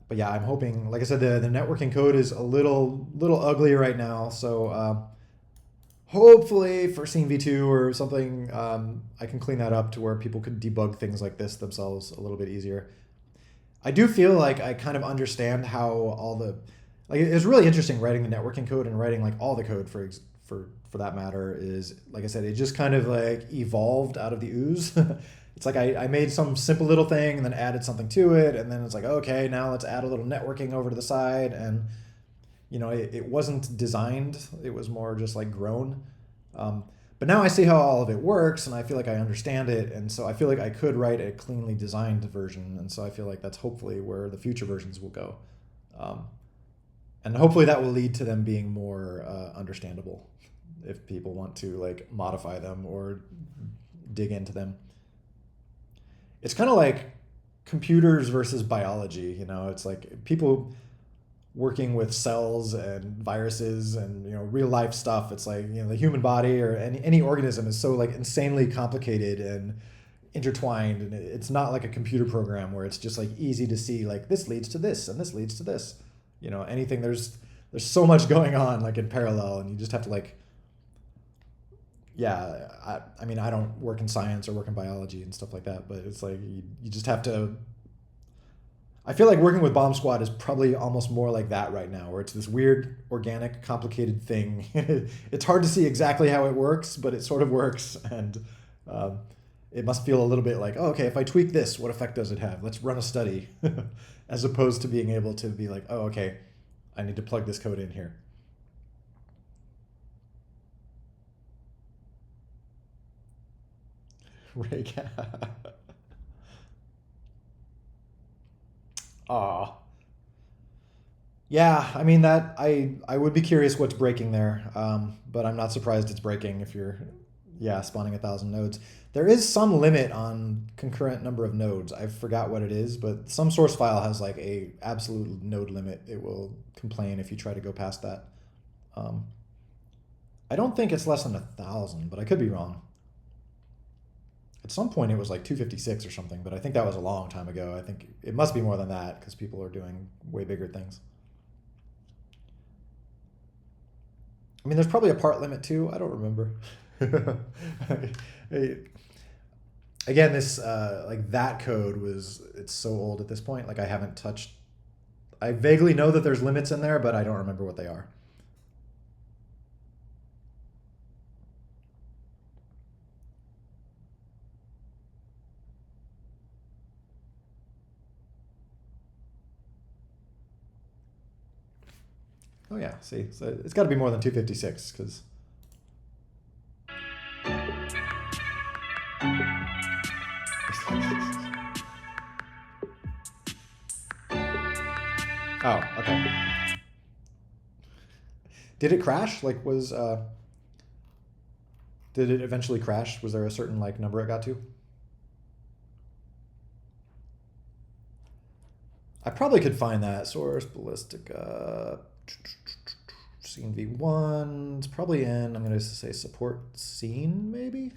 But yeah, I'm hoping, like I said, the networking code is a little ugly right now. So hopefully for Scene V2 or something, I can clean that up to where people could debug things like this themselves a little bit easier. I do feel like I kind of understand how it's really interesting writing the networking code and writing like all the code for that matter is, like I said, it just kind of like evolved out of the ooze. It's like I made some simple little thing and then added something to it. And then it's like, okay, now let's add a little networking over to the side. And, it wasn't designed. It was more just like grown. But now I see how all of it works and I feel like I understand it. And so I feel like I could write a cleanly designed version. And so I feel like that's hopefully where the future versions will go. And hopefully that will lead to them being more understandable if people want to like modify them or dig into them. It's kind of like computers versus biology, it's like people working with cells and viruses and, real life stuff. It's like, the human body or any organism is so like insanely complicated and intertwined. And it's not like a computer program where it's just like easy to see like this leads to this and this leads to this, anything. There's so much going on like in parallel and you just have to like, yeah, I mean, I don't work in science or work in biology and stuff like that, but it's like you just have to. I feel like working with Bomb Squad is probably almost more like that right now, where it's this weird, organic, complicated thing. It's hard to see exactly how it works, but it sort of works, and it must feel a little bit like, oh, okay, if I tweak this, what effect does it have? Let's run a study, as opposed to being able to be like, oh, okay, I need to plug this code in here. Rake. Aw. Yeah, I mean that I would be curious what's breaking there, but I'm not surprised it's breaking if you're, yeah, spawning 1,000 nodes. There is some limit on concurrent number of nodes. I forgot what it is, but some source file has like a absolute node limit. It will complain if you try to go past that. Um, I don't think it's less than 1,000, but I could be wrong. At some point it was like 256 or something, but I think that was a long time ago. I think it must be more than that because people are doing way bigger things. I mean, there's probably a part limit too. I don't remember. Again, this like that code it's so old at this point. Like I haven't touched. I vaguely know that there's limits in there, but I don't remember what they are. Oh yeah, see, so it's got to be more than 256 because. Oh, okay. Did it crash? Like, did it eventually crash? Was there a certain like number it got to? I probably could find that source Ballistica. Scene v1. It's probably in. I'm going to say support scene maybe.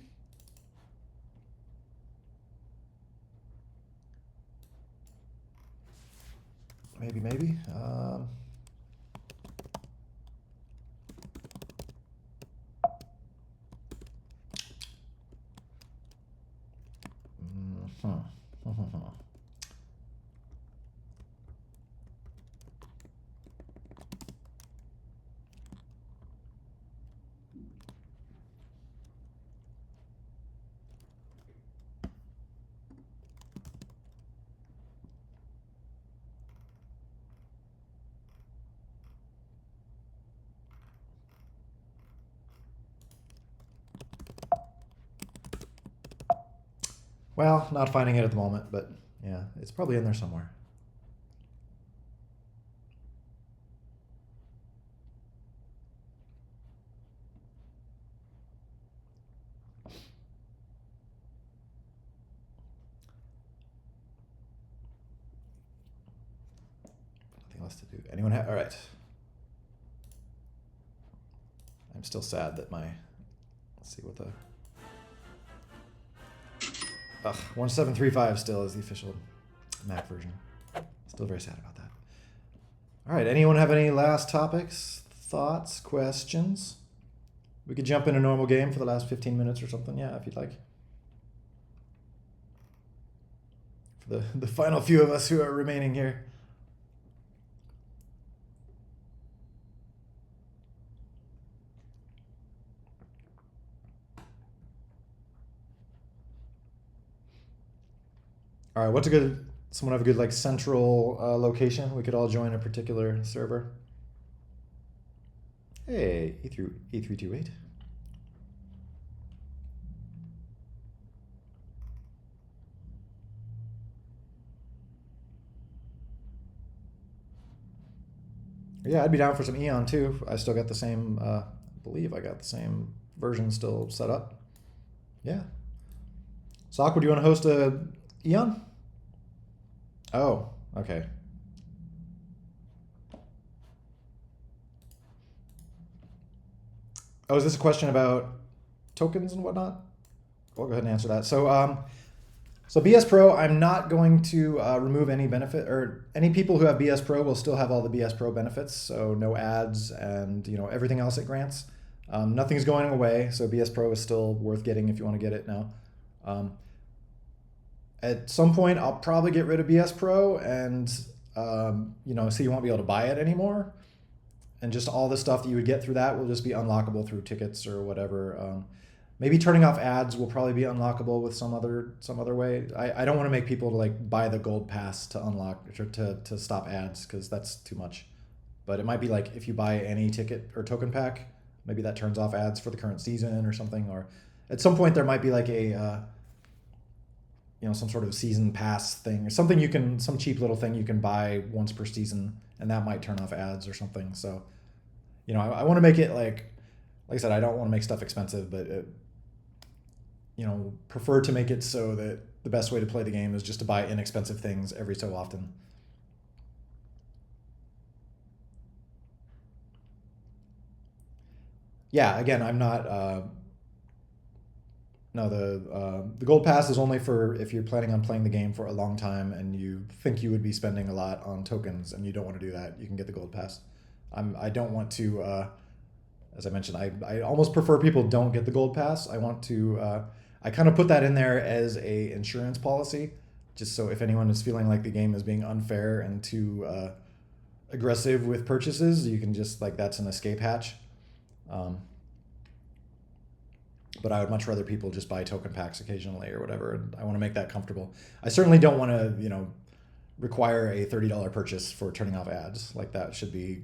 Maybe. Well, not finding it at the moment, but yeah, it's probably in there somewhere. Nothing else to do. Anyone have? All right. I'm still sad that my. Let's see what the. 1735 still is the official Mac version. Still very sad about that. All right, anyone have any last topics, thoughts, questions? We could jump in a normal game for the last 15 minutes or something, yeah, if you'd like. For the final few of us who are remaining here. All right, what's a good, someone have a good like central location? We could all join a particular server. Hey, E328. Yeah, I'd be down for some Eon too. I still got the same, I believe I got the same version still set up. Yeah. Sock, would you want to host a Eon? Oh, okay. Oh, is this a question about tokens and whatnot? I'll go ahead and answer that. So BS Pro, I'm not going to remove any benefit, or any people who have BS Pro will still have all the BS Pro benefits. So no ads and everything else it grants. Nothing's going away. So BS Pro is still worth getting if you want to get it now. At some point, I'll probably get rid of BS Pro and so you won't be able to buy it anymore. And just all the stuff that you would get through that will just be unlockable through tickets or whatever. Maybe turning off ads will probably be unlockable with some other way. I don't want to make people to like buy the gold pass to unlock or to stop ads because that's too much. But it might be like if you buy any ticket or token pack, maybe that turns off ads for the current season or something. Or at some point there might be like a you know, some sort of season pass thing or something you can, some cheap little thing you can buy once per season, and that might turn off ads or something. So, you know, I want to make it like I said, I don't want to make stuff expensive, but you know, prefer to make it so that the best way to play the game is just to buy inexpensive things every so often. Yeah, again, I'm not. No, the gold pass is only for if you're planning on playing the game for a long time and you think you would be spending a lot on tokens and you don't want to do that. You can get the gold pass. I don't want to. As I mentioned, I almost prefer people don't get the gold pass. I want to. I kind of put that in there as a insurance policy, just so if anyone is feeling like the game is being unfair and too aggressive with purchases, you can just like that's an escape hatch. But I would much rather people just buy token packs occasionally or whatever. And I want to make that comfortable. I certainly don't want to, you know, require a $30 purchase for turning off ads. Like that should be,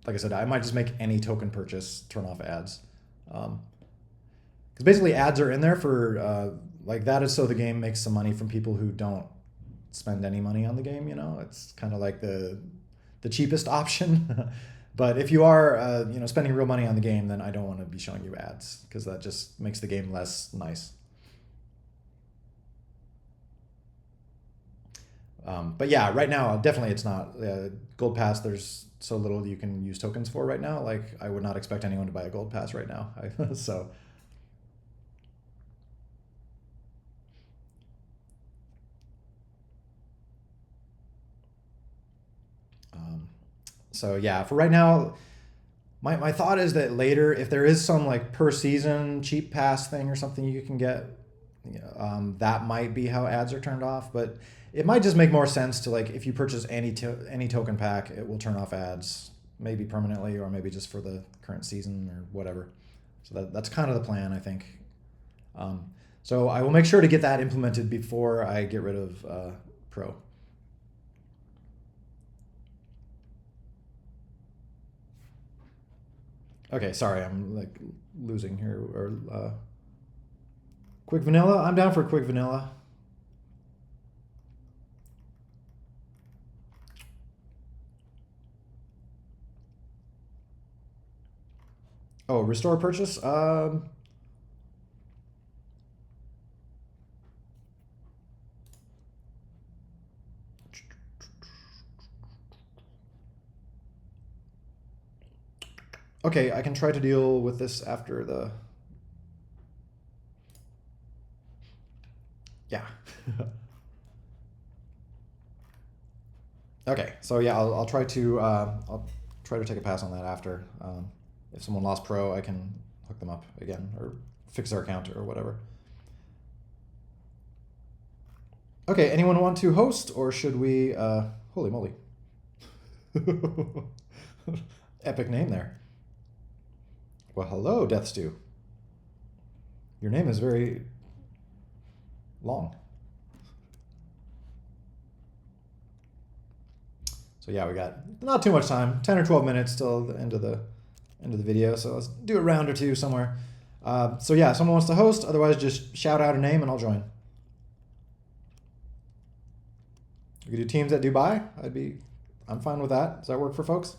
like I said, I might just make any token purchase turn off ads. Because basically ads are in there for, like that is so the game makes some money from people who don't spend any money on the game, you know? It's kind of like the cheapest option. But if you are, you know, spending real money on the game, then I don't want to be showing you ads because that just makes the game less nice. But yeah, right now, definitely it's not. Gold Pass, there's so little you can use tokens for right now. Like, I would not expect anyone to buy a Gold Pass right now. So... So yeah, for right now, my thought is that later, if there is some like per season cheap pass thing or something you can get, that might be how ads are turned off. But it might just make more sense to like if you purchase any token pack, it will turn off ads, maybe permanently or maybe just for the current season or whatever. So that's kind of the plan, I think. So I will make sure to get that implemented before I get rid of Pro. Okay, sorry, I'm like losing here. Or quick vanilla. I'm down for quick vanilla. Oh, restore purchase. Okay, I can try to deal with this after the... Yeah. Okay, so yeah, I'll try to take a pass on that after. If someone lost Pro, I can hook them up again or fix their account or whatever. Okay, anyone want to host or should we... holy moly. Epic name there. Well, hello, Death Stew. Your name is very long. So yeah, we got not too much time, 10 or 12 minutes till the end of the video. So let's do a round or two somewhere. So yeah, someone wants to host. Otherwise, just shout out a name and I'll join. We could do teams at Dubai. I'm fine with that. Does that work for folks?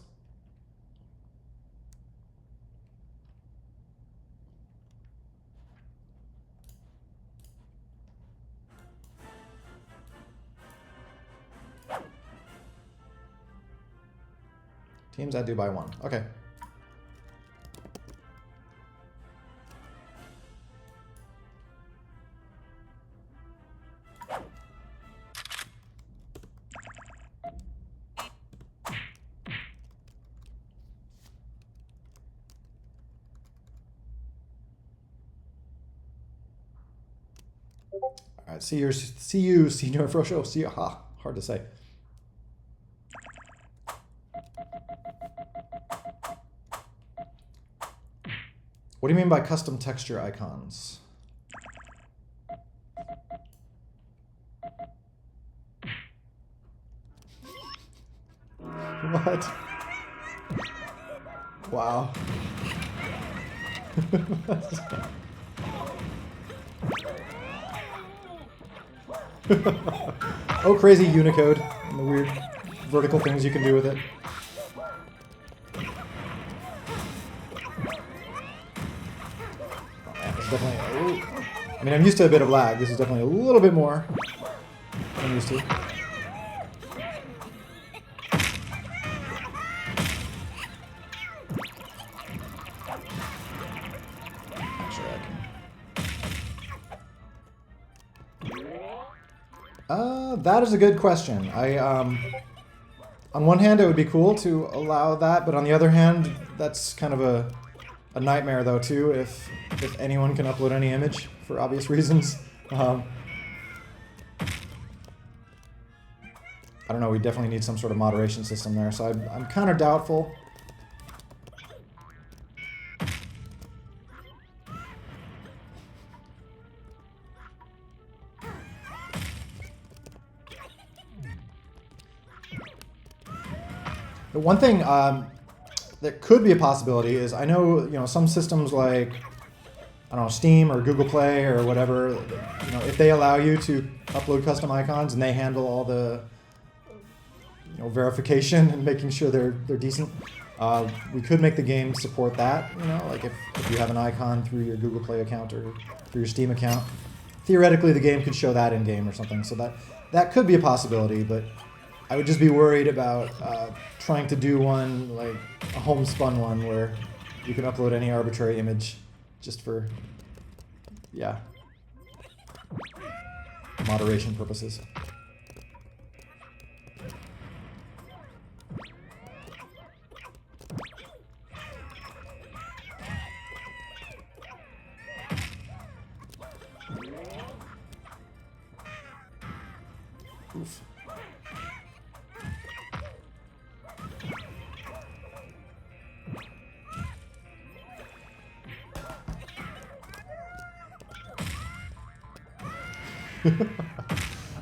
Teams at Dubai 1. Okay. All right, see you, Senior Frosho. See you. Hard to say. What do you mean by custom texture icons? What? Wow. Oh, crazy Unicode and the weird vertical things you can do with it. Oh, man, it's definitely. Ooh. I mean, I'm used to a bit of lag. This is definitely a little bit more than I'm used to. That is a good question. On one hand, it would be cool to allow that, but on the other hand, that's kind of a nightmare, though, too, if anyone can upload any image, for obvious reasons. I don't know, we definitely need some sort of moderation system there, so I'm kind of doubtful. The one thing that could be a possibility is, I know, some systems like, I don't know, Steam or Google Play or whatever, if they allow you to upload custom icons and they handle all the, verification and making sure they're decent, we could make the game support that, like if you have an icon through your Google Play account or through your Steam account, theoretically the game could show that in-game or something, so that could be a possibility, but I would just be worried about trying to do one, like a homespun one, where you can upload any arbitrary image just for, yeah, moderation purposes. Oof.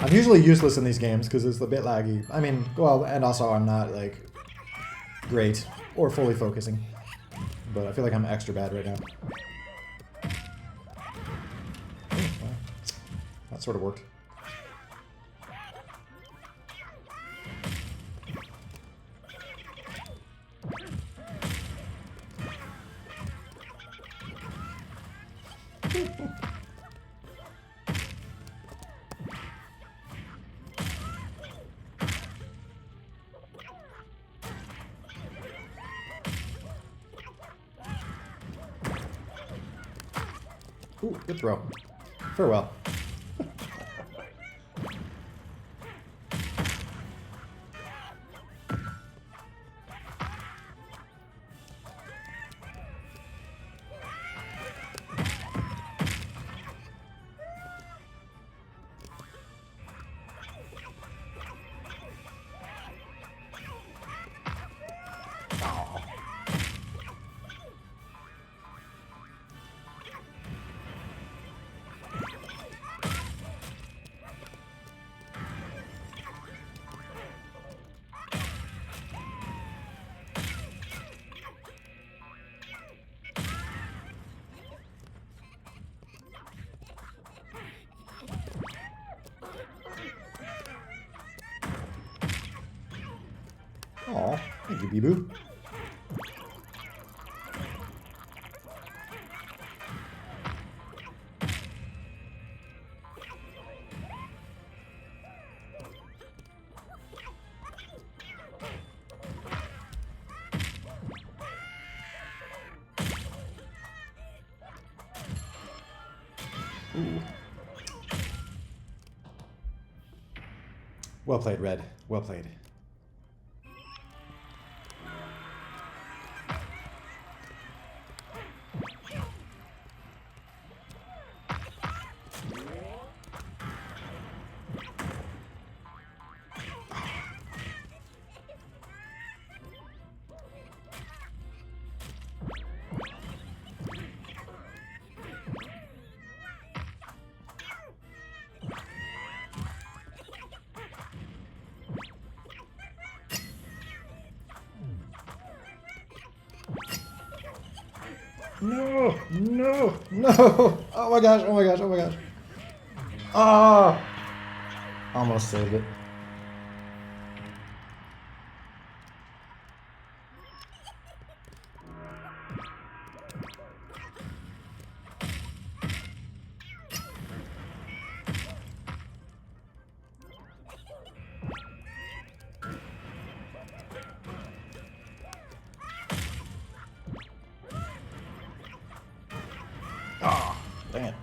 I'm usually useless in these games because it's a bit laggy. I mean, well, and also I'm not, like, great or fully focusing. But I feel like I'm extra bad right now. Well, that sort of worked. Ooh, good throw. Farewell. Aw, thank you, Bee-Boo. Ooh. Well played, Red. Well played. No, no, no. Oh my gosh, oh my gosh, oh my gosh. Ah. Almost saved it. Oh, dang it.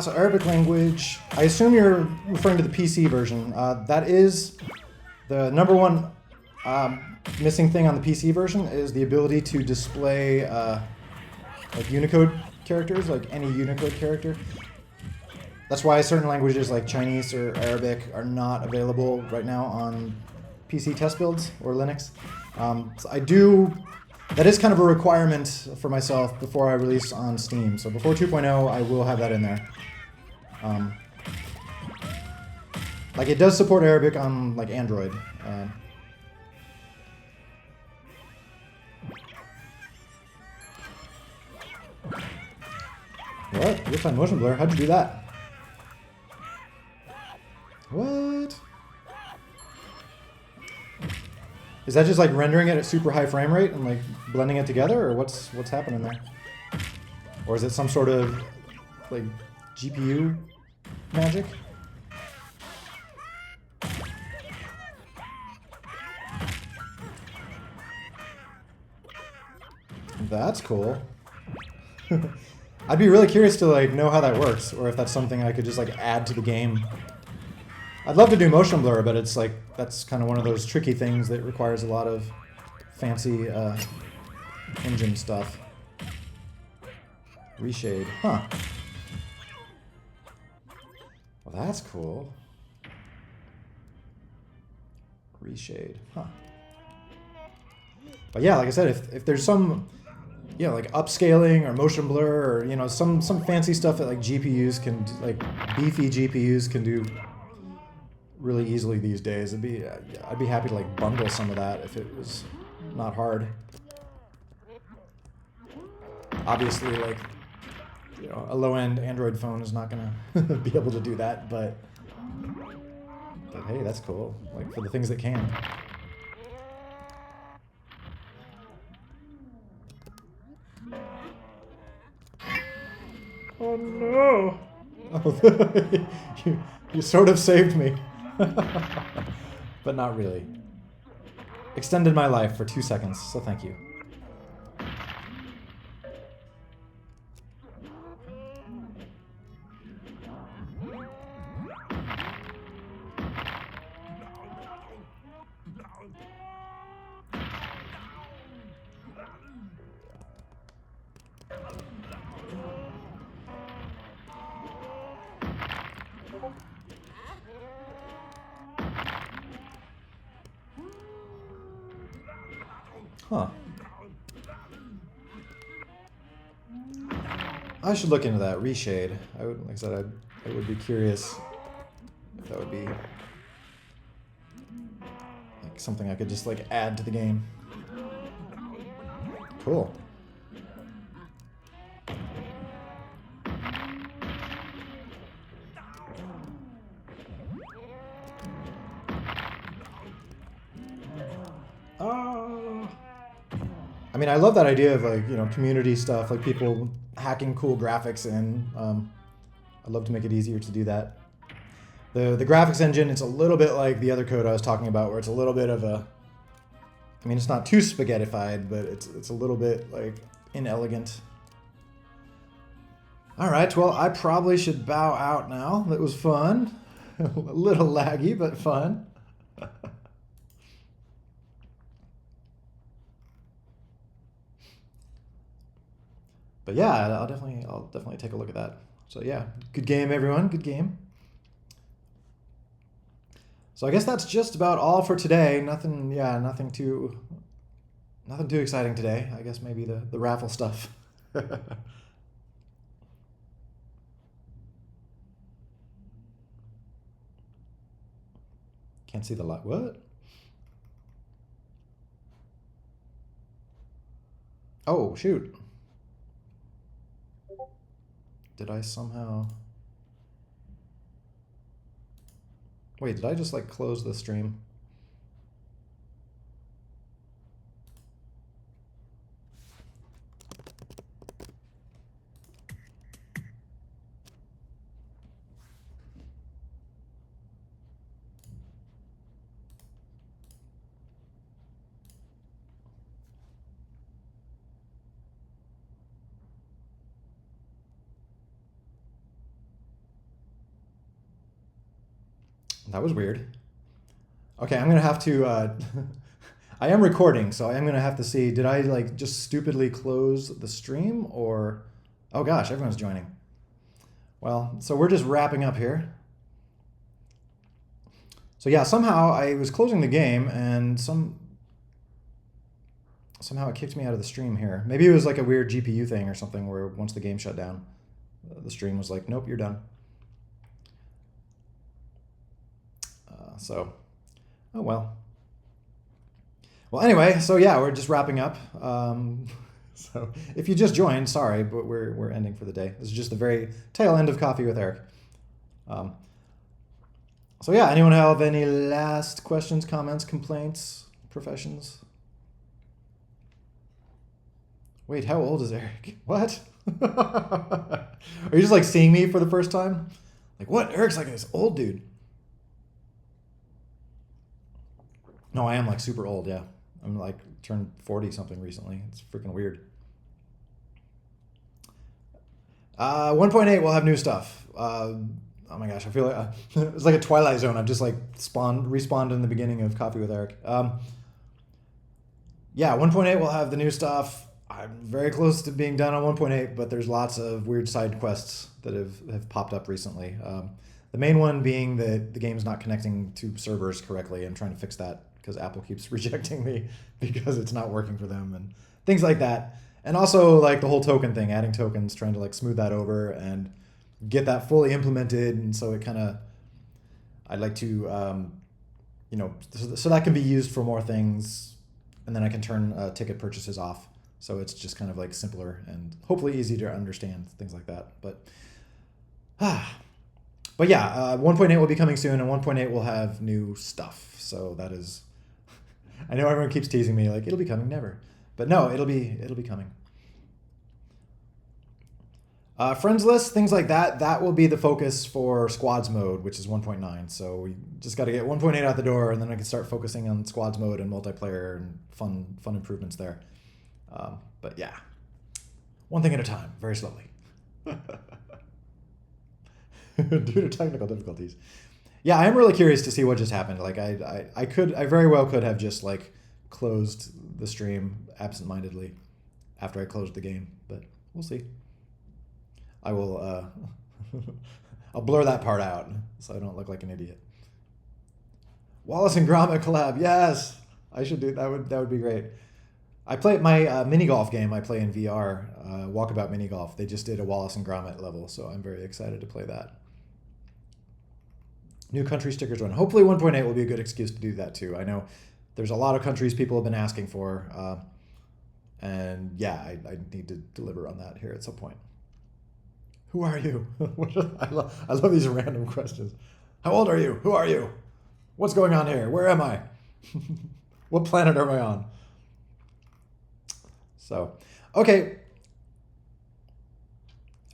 So Arabic language, I assume you're referring to the PC version. That is the number one missing thing on the PC version is the ability to display like Unicode characters, like any Unicode character. That's why certain languages like Chinese or Arabic are not available right now on PC test builds or Linux. So that is kind of a requirement for myself before I release on Steam. So before 2.0, I will have that in there. Like it does support Arabic on like Android. What? Real-time motion blur? How'd you do that? What? Is that just like rendering it at super high frame rate and like blending it together, or what's happening there? Or is it some sort of like GPU magic? That's cool. I'd be really curious to like know how that works, or if that's something I could just like add to the game. I'd love to do motion blur, but it's like that's kind of one of those tricky things that requires a lot of fancy engine stuff. Reshade, huh? Well, that's cool. Reshade, huh? But yeah, like I said, if there's some, you know, like upscaling or motion blur or, you know, some fancy stuff that like GPUs can, like beefy GPUs can do really easily these days, I'd be happy to like bundle some of that if it was not hard. Obviously, like, you know, a low-end Android phone is not gonna be able to do that, but hey, that's cool. Like for the things that can. Oh no! Oh, you sort of saved me. But not really. Extended my life for 2 seconds, so thank you. Huh. I should look into that reshade. I would, like I said, I would be curious if that would be like something I could just like add to the game. Cool. I mean, I love that idea of like, you know, community stuff, like people hacking cool graphics in. I'd love to make it easier to do that. The graphics engine, it's a little bit like the other code I was talking about, where it's a little bit of a, I mean, it's not too spaghettified, but it's a little bit like inelegant. All right, well, I probably should bow out now. That was fun. A little laggy, but fun. But yeah, I'll definitely take a look at that. So yeah, good game, everyone. Good game. So I guess that's just about all for today. Nothing, yeah, nothing too exciting today. I guess maybe the raffle stuff. Can't see the light. What? Oh, shoot. Did I somehow... Wait, did I just like close the stream? That was weird. Okay, I'm gonna have to. I am recording, so I am gonna have to see. Did I like just stupidly close the stream, or? Oh gosh, everyone's joining. Well, so we're just wrapping up here. So yeah, somehow I was closing the game, and somehow it kicked me out of the stream here. Maybe it was like a weird GPU thing or something, where once the game shut down, the stream was like, "Nope, you're done." So, oh well. Well, anyway, so yeah, we're just wrapping up. So if you just joined, sorry, but we're ending for the day. This is just the very tail end of Coffee with Eric. So yeah, anyone have any last questions, comments, complaints, professions? Wait, how old is Eric? What? Are you just like seeing me for the first time? Like, what? Eric's like this old dude. No, I am like super old, yeah. I'm like turned 40 something recently. It's freaking weird. 1.8 will have new stuff. Oh my gosh, I feel like it's like a Twilight Zone. I've just like respawned in the beginning of Coffee with Eric. Yeah, 1.8 will have the new stuff. I'm very close to being done on 1.8, but there's lots of weird side quests that have popped up recently. The main one being that the game's not connecting to servers correctly. I'm trying to fix that because Apple keeps rejecting me because it's not working for them and things like that. And also like the whole token thing, adding tokens, trying to like smooth that over and get that fully implemented. And so it kind of, I'd like to, so that can be used for more things, and then I can turn ticket purchases off. So it's just kind of like simpler and hopefully easy to understand, things like that. But yeah, 1.8 will be coming soon, and 1.8 will have new stuff. So that is, I know everyone keeps teasing me like it'll be coming, never, but no, it'll be coming. Friends list, things like that. That will be the focus for squads mode, which is 1.9. So we just got to get 1.8 out the door, and then I can start focusing on squads mode and multiplayer and fun improvements there. But yeah, one thing at a time, very slowly. Due to technical difficulties. Yeah, I am really curious to see what just happened. Like I very well could have just like closed the stream absentmindedly after I closed the game, but we'll see. I will I'll blur that part out so I don't look like an idiot. Wallace and Gromit collab, yes! I should do that. That would be great. I play my mini golf game. I play in VR, Walkabout Mini Golf. They just did a Wallace and Gromit level, so I'm very excited to play that. New country stickers run. Hopefully 1.8 will be a good excuse to do that too. I know there's a lot of countries people have been asking for, and yeah, I need to deliver on that here at some point. Who are you? I love these random questions. How old are you? Who are you? What's going on here? Where am I? What planet am I on? So, okay.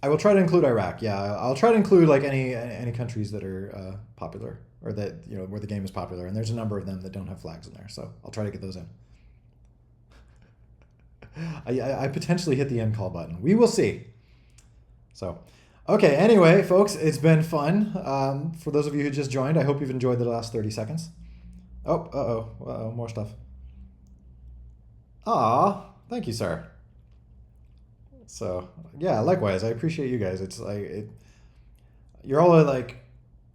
I will try to include Iraq. Yeah, I'll try to include like any countries that are popular, or that where the game is popular. And there's a number of them that don't have flags in there, so I'll try to get those in. I potentially hit the end call button. We will see. So, okay. Anyway, folks, it's been fun. For those of you who just joined, I hope you've enjoyed the last 30 seconds. Oh, more stuff. Aw, thank you, sir. So yeah, likewise, I appreciate you guys. It's like you're all like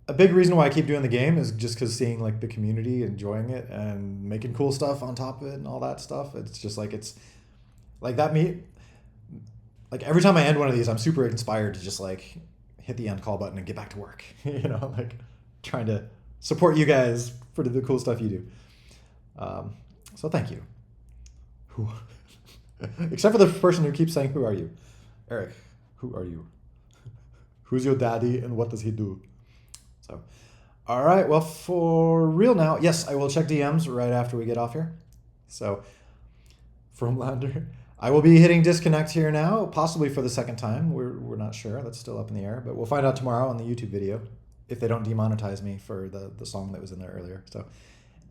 a big reason why I keep doing the game is just because seeing like the community enjoying it and making cool stuff on top of it and all that stuff. It's just like it's like that me like every time I end one of these, I'm super inspired to just like hit the end call button and get back to work. Like trying to support you guys for the cool stuff you do. So thank you. Who? Except for the person who keeps saying, "Who are you?" Eric, who are you? Who's your daddy and what does he do? So, all right. Well, for real now, yes, I will check DMs right after we get off here. So, from Lander, I will be hitting disconnect here now, possibly for the second time. We're not sure. That's still up in the air, but we'll find out tomorrow on the YouTube video if they don't demonetize me for the song that was in there earlier. So,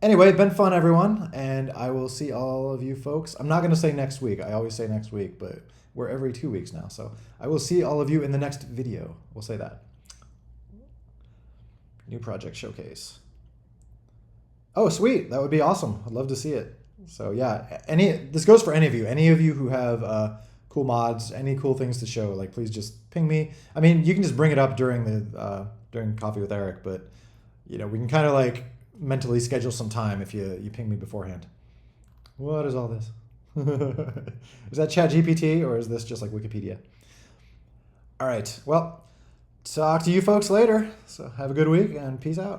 anyway, been fun, everyone, and I will see all of you folks. I'm not going to say next week. I always say next week, but we're every 2 weeks now. So I will see all of you in the next video. We'll say that. New project showcase. Oh, sweet. That would be awesome. I'd love to see it. So yeah, this goes for any of you. Any of you who have cool mods, any cool things to show, like please just ping me. I mean, you can just bring it up during Coffee with Eric, but we can kind of like mentally schedule some time if you ping me beforehand. What is all this? Is that ChatGPT or is this just like Wikipedia? All right. Well, talk to you folks later. So have a good week and peace out.